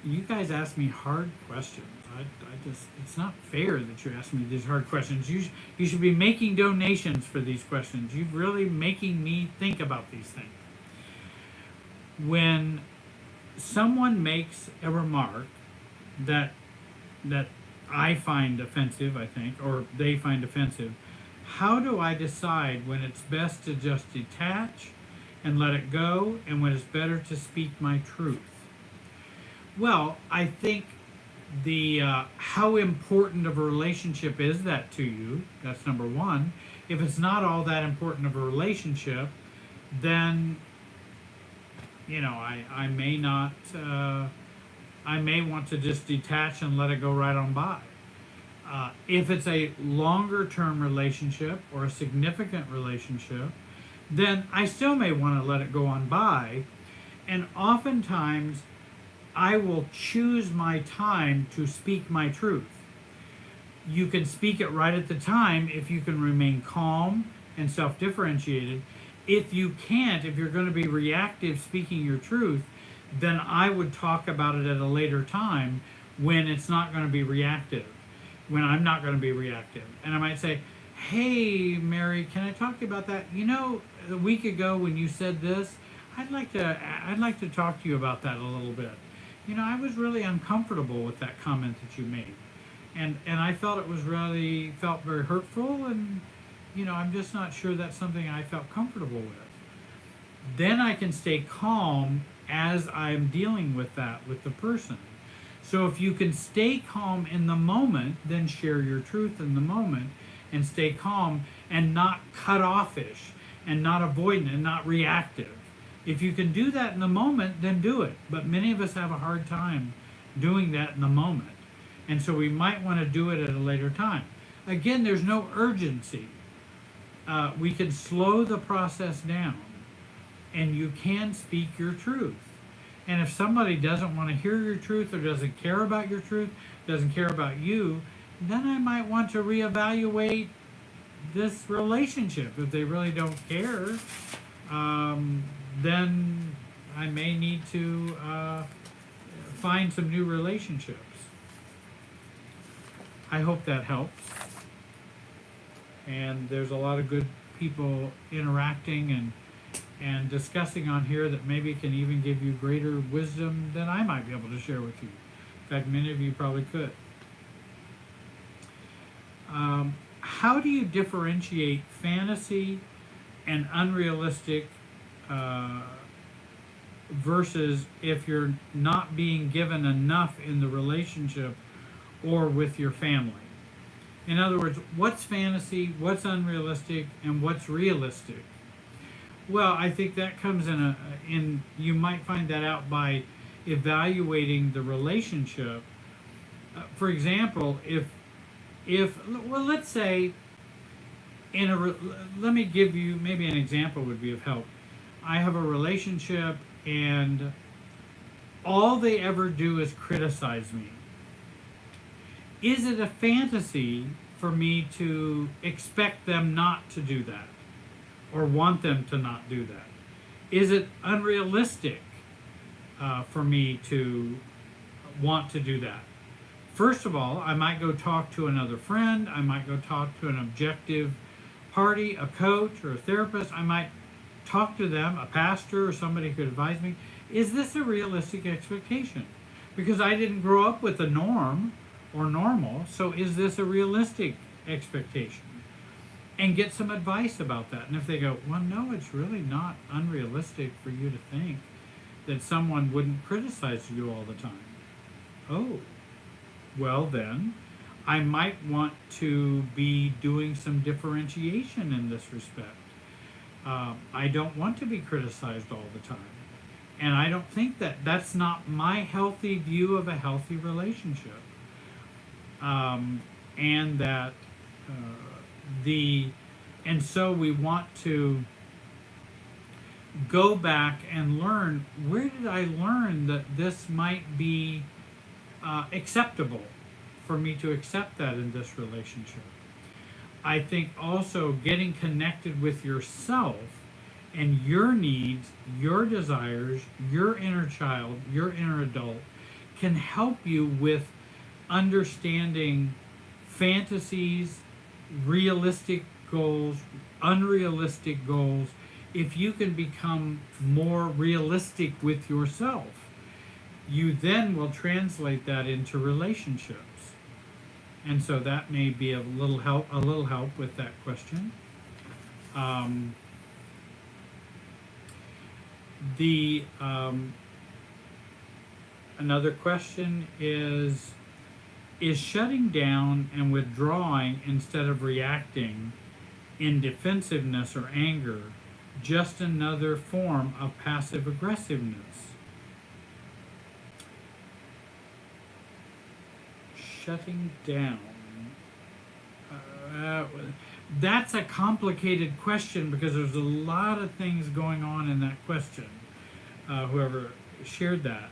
you guys ask me hard questions. I just, it's not fair that you're asking me these hard questions. You should be making donations for these questions. You're really making me think about these things. When someone makes a remark that that I find offensive, I think, or they find offensive, how do I decide when it's best to just detach and let it go, and when it's better to speak my truth? Well, I think the how important of a relationship is that to you? That's number one. If it's not all that important of a relationship, then I may not. I may want to just detach and let it go right on by. If it's a longer term relationship or a significant relationship, then I still may want to let it go on by. And oftentimes, I will choose my time to speak my truth. You can speak it right at the time if you can remain calm and self differentiated. If you can't, if you're going to be reactive speaking your truth, then I would talk about it at a later time when it's not going to be reactive, when I'm not going to be reactive. And I might say, hey, Mary, can I talk to you about that? A week ago when you said this, I'd like to talk to you about that a little bit. I was really uncomfortable with that comment that you made. And I felt it was felt very hurtful, and I'm just not sure that's something I felt comfortable with. Then I can stay calm as I'm dealing with that with the person. So if you can stay calm in the moment, then share your truth in the moment and stay calm and not cut offish and not avoidant and not reactive. If you can do that in the moment, then do it. But many of us have a hard time doing that in the moment. And so we might want to do it at a later time. Again, there's no urgency. We can slow the process down, and you can speak your truth. And if somebody doesn't want to hear your truth or doesn't care about your truth, doesn't care about you, then I might want to reevaluate this relationship. If they really don't care, then I may need to find some new relationships. I hope that helps. And there's a lot of good people interacting and discussing on here that maybe can even give you greater wisdom than I might be able to share with you. In fact, many of you probably could. How do you differentiate fantasy and unrealistic versus if you're not being given enough in the relationship or with your family? In other words, what's fantasy, what's unrealistic, and what's realistic? Well, I think that comes in you might find that out by evaluating the relationship. For example, well, let's say let me give you maybe an example would be of help. I have a relationship and all they ever do is criticize me. Is it a fantasy for me to expect them not to do that or want them to not do that? Is it unrealistic for me to want to do that? First of all, I might go talk to another friend. I might go talk to an objective party, a coach or a therapist. I might talk to them, a pastor or somebody who could advise me. Is this a realistic expectation? Because I didn't grow up with a norm or normal, so is this a realistic expectation? And get some advice about that. And if they go, well, no, it's really not unrealistic for you to think that someone wouldn't criticize you all the time. Oh, well then, I might want to be doing some differentiation in this respect. I don't want to be criticized all the time. And I don't think that's not my healthy view of a healthy relationship. And that and so we want to go back and learn, where did I learn that this might be acceptable for me to accept that in this relationship? I think also getting connected with yourself and your needs, your desires, your inner child, your inner adult, can help you with understanding fantasies, realistic goals, unrealistic goals. If you can become more realistic with yourself, you then will translate that into relationships. And so that may be a little help with that question. Um, the Another question is shutting down and withdrawing instead of reacting in defensiveness or anger just another form of passive aggressiveness? Shutting down. That's a complicated question because there's a lot of things going on in that question. Whoever shared that.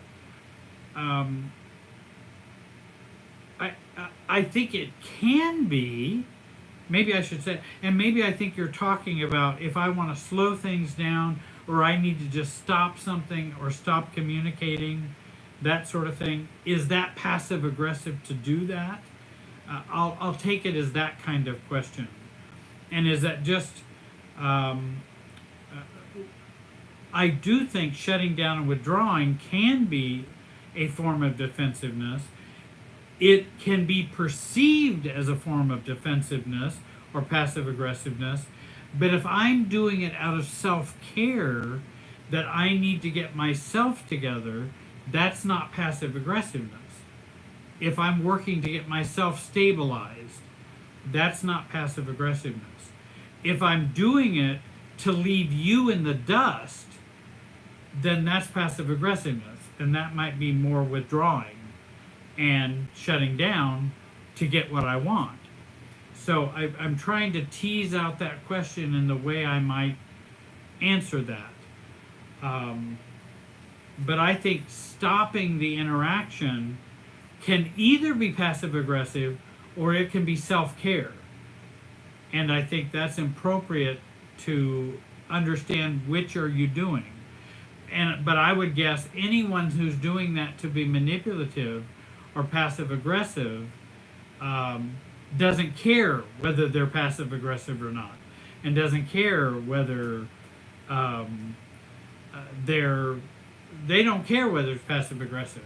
I think it can be, maybe I should say, and maybe I think you're talking about if I want to slow things down or I need to just stop something or stop communicating, that sort of thing. Is that passive aggressive to do that? I'll take it as that kind of question. And is that just, I do think shutting down and withdrawing can be a form of defensiveness. It can be perceived as a form of defensiveness or passive aggressiveness, but if I'm doing it out of self-care, that I need to get myself together, that's not passive aggressiveness. If I'm working to get myself stabilized, that's not passive aggressiveness. If I'm doing it to leave you in the dust, then that's passive aggressiveness, and that might be more withdrawing and shutting down to get what I want. So I'm trying to tease out that question in the way I might answer that. But I think stopping the interaction can either be passive aggressive or it can be self-care. And I think that's appropriate to understand which are you doing. But I would guess anyone who's doing that to be manipulative or passive aggressive doesn't care whether they're passive aggressive or not, and doesn't care whether they don't care whether it's passive aggressive.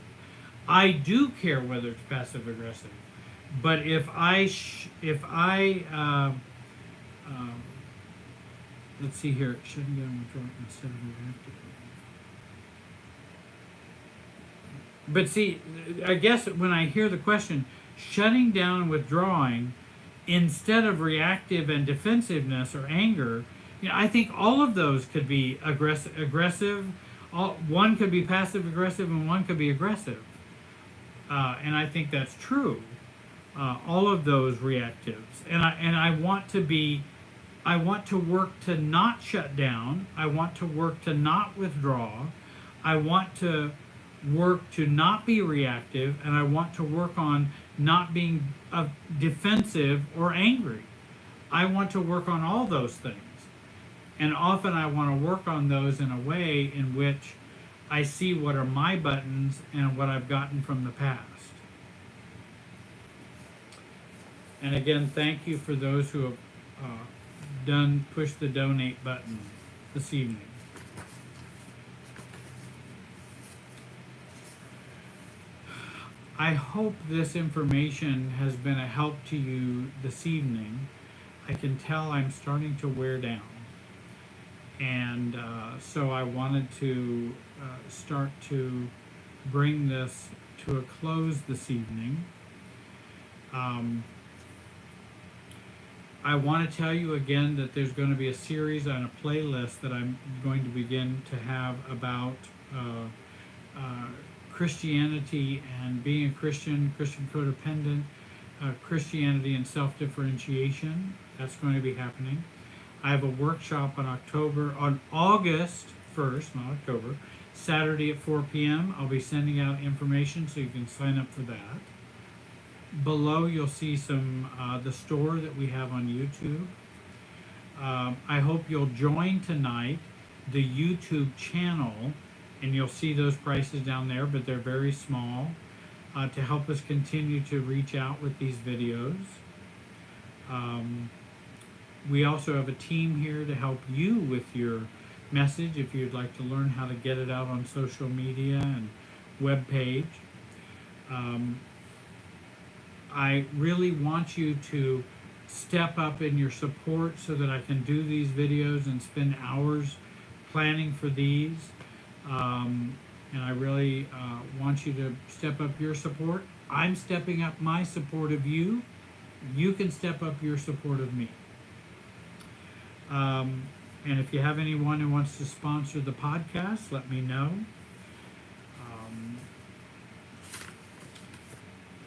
I do care whether it's passive aggressive, but if I let's see here, shutting down withdrawal instead of reacting. But see, I guess when I hear the question, shutting down and withdrawing instead of reactive and defensiveness or anger, I think all of those could be aggressive. One could be passive aggressive and one could be aggressive. And I think that's true. All of those reactives. And I want to work to not shut down. I want to work to not withdraw. I want to work to not be reactive, and I want to work on not being defensive or angry. I want to work on all those things. And often I want to work on those in a way in which I see what are my buttons and what I've gotten from the past. And again, thank you for those who have push the donate button this evening. I hope this information has been a help to you this evening. I can tell I'm starting to wear down. And so I wanted to start to bring this to a close this evening. I want to tell you again that there's going to be a series on a playlist that I'm going to begin to have about Christianity and being a Christian codependent, Christianity and self-differentiation. That's going to be happening. I have a workshop on August 1st, not October, Saturday at 4 p.m. I'll be sending out information so you can sign up for that. Below you'll see some the store that we have on YouTube. I hope you'll join tonight the YouTube channel, and you'll see those prices down there, but they're very small. to help us continue to reach out with these videos. We also have a team here to help you with your message if you'd like to learn how to get it out on social media and web page. I really want you to step up in your support so that I can do these videos and spend hours planning for these. And I really want you to step up your support. I'm stepping up my support of you. You can step up your support of me. And if you have anyone who wants to sponsor the podcast, let me know.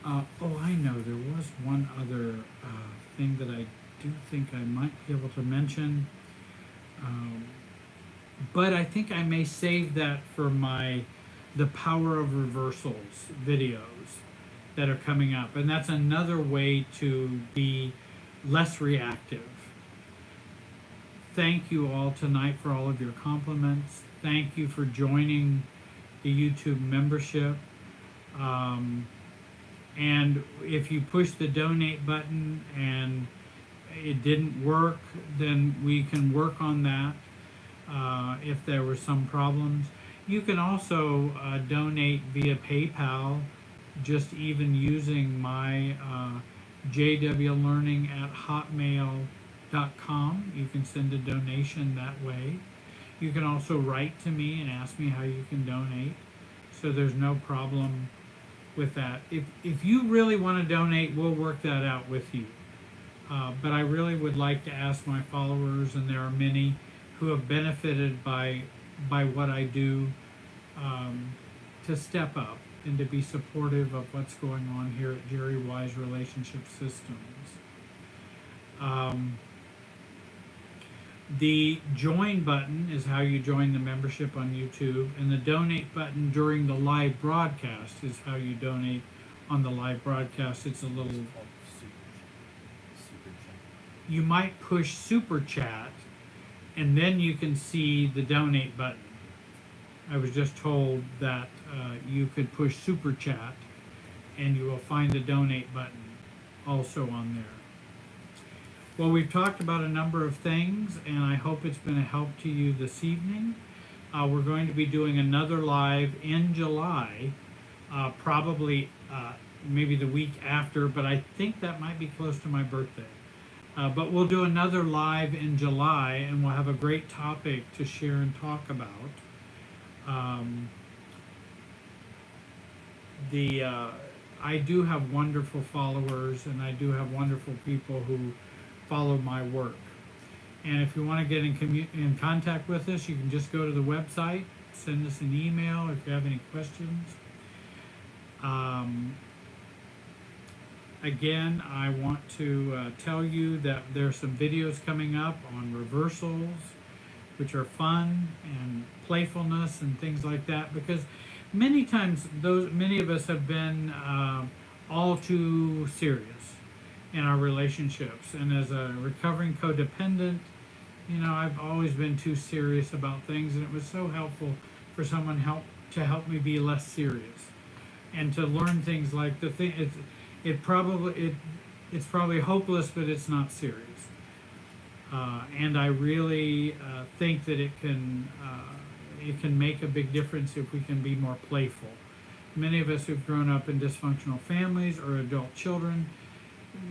Oh, I know, there was one other thing that I do think I might be able to mention. But I think I may save that for the Power of Reversals videos that are coming up. And that's another way to be less reactive. Thank you all tonight for all of your compliments. Thank you for joining the YouTube membership. And if you push the donate button and it didn't work, then we can work on that if there were some problems. You can also donate via PayPal, just even using my jwlearning@hotmail.com. You can send a donation that way. You can also write to me and ask me how you can donate. So there's no problem with that. If you really want to donate, we'll work that out with you. But I really would like to ask my followers, and there are many who have benefited by what I do, to step up and to be supportive of what's going on here at Jerry Wise Relationship Systems. The join button is how you join the membership on YouTube, and the donate button during the live broadcast is how you donate on the live broadcast. It's a little, It's called super chat. you might push super chat, and then you can see the donate button. I was just told that you could push super chat, and you will find the donate button also on there. Well, we've talked about a number of things, and I hope it's been a help to you this evening. We're going to be doing another live in July, probably maybe the week after, but I think that might be close to my birthday. But we'll do another live in July, and we'll have a great topic to share and talk about. I do have wonderful followers, and I do have wonderful people who follow my work. And if you want to get in contact with us, you can just go to the website, send us an email if you have any questions. Again, I want to tell you that there's some videos coming up on reversals, which are fun, and playfulness and things like that, because many times many of us have been all too serious in our relationships. And as a recovering codependent, I've always been too serious about things, and it was so helpful for someone to help me be less serious and to learn things like it's probably hopeless, but it's not serious. And I really think that it can make a big difference if we can be more playful. Many of us who've grown up in dysfunctional families or adult children,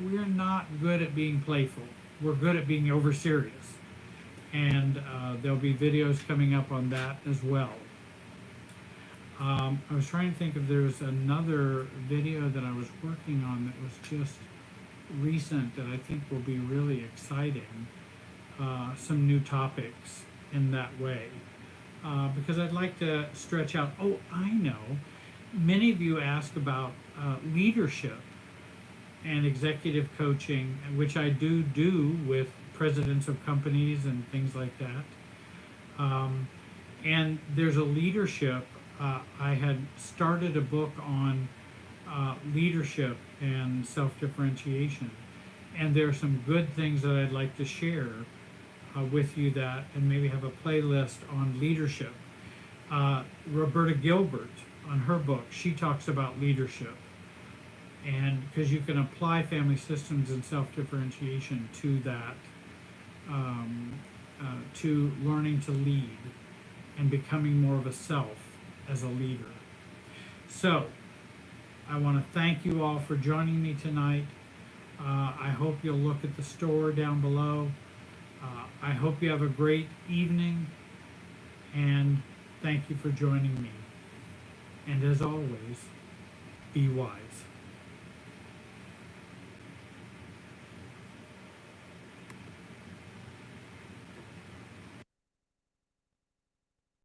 we're not good at being playful. We're good at being over serious. And there'll be videos coming up on that as well. I was trying to think if there's another video that I was working on that was just recent that I think will be really exciting. Some new topics in that way. Because I'd like to stretch out. Oh, I know. Many of you ask about leadership and executive coaching, which I do with presidents of companies and things like that. And there's a leadership. I had started a book on leadership and self-differentiation. And there are some good things that I'd like to share with you and maybe have a playlist on leadership. Roberta Gilbert on her book, she talks about leadership. And because you can apply family systems and self differentiation to that, um, to learning to lead and becoming more of a self as a leader. So, I want to thank you all for joining me tonight. I hope you'll look at the store down below. I hope you have a great evening, and thank you for joining me. And as always, be wise.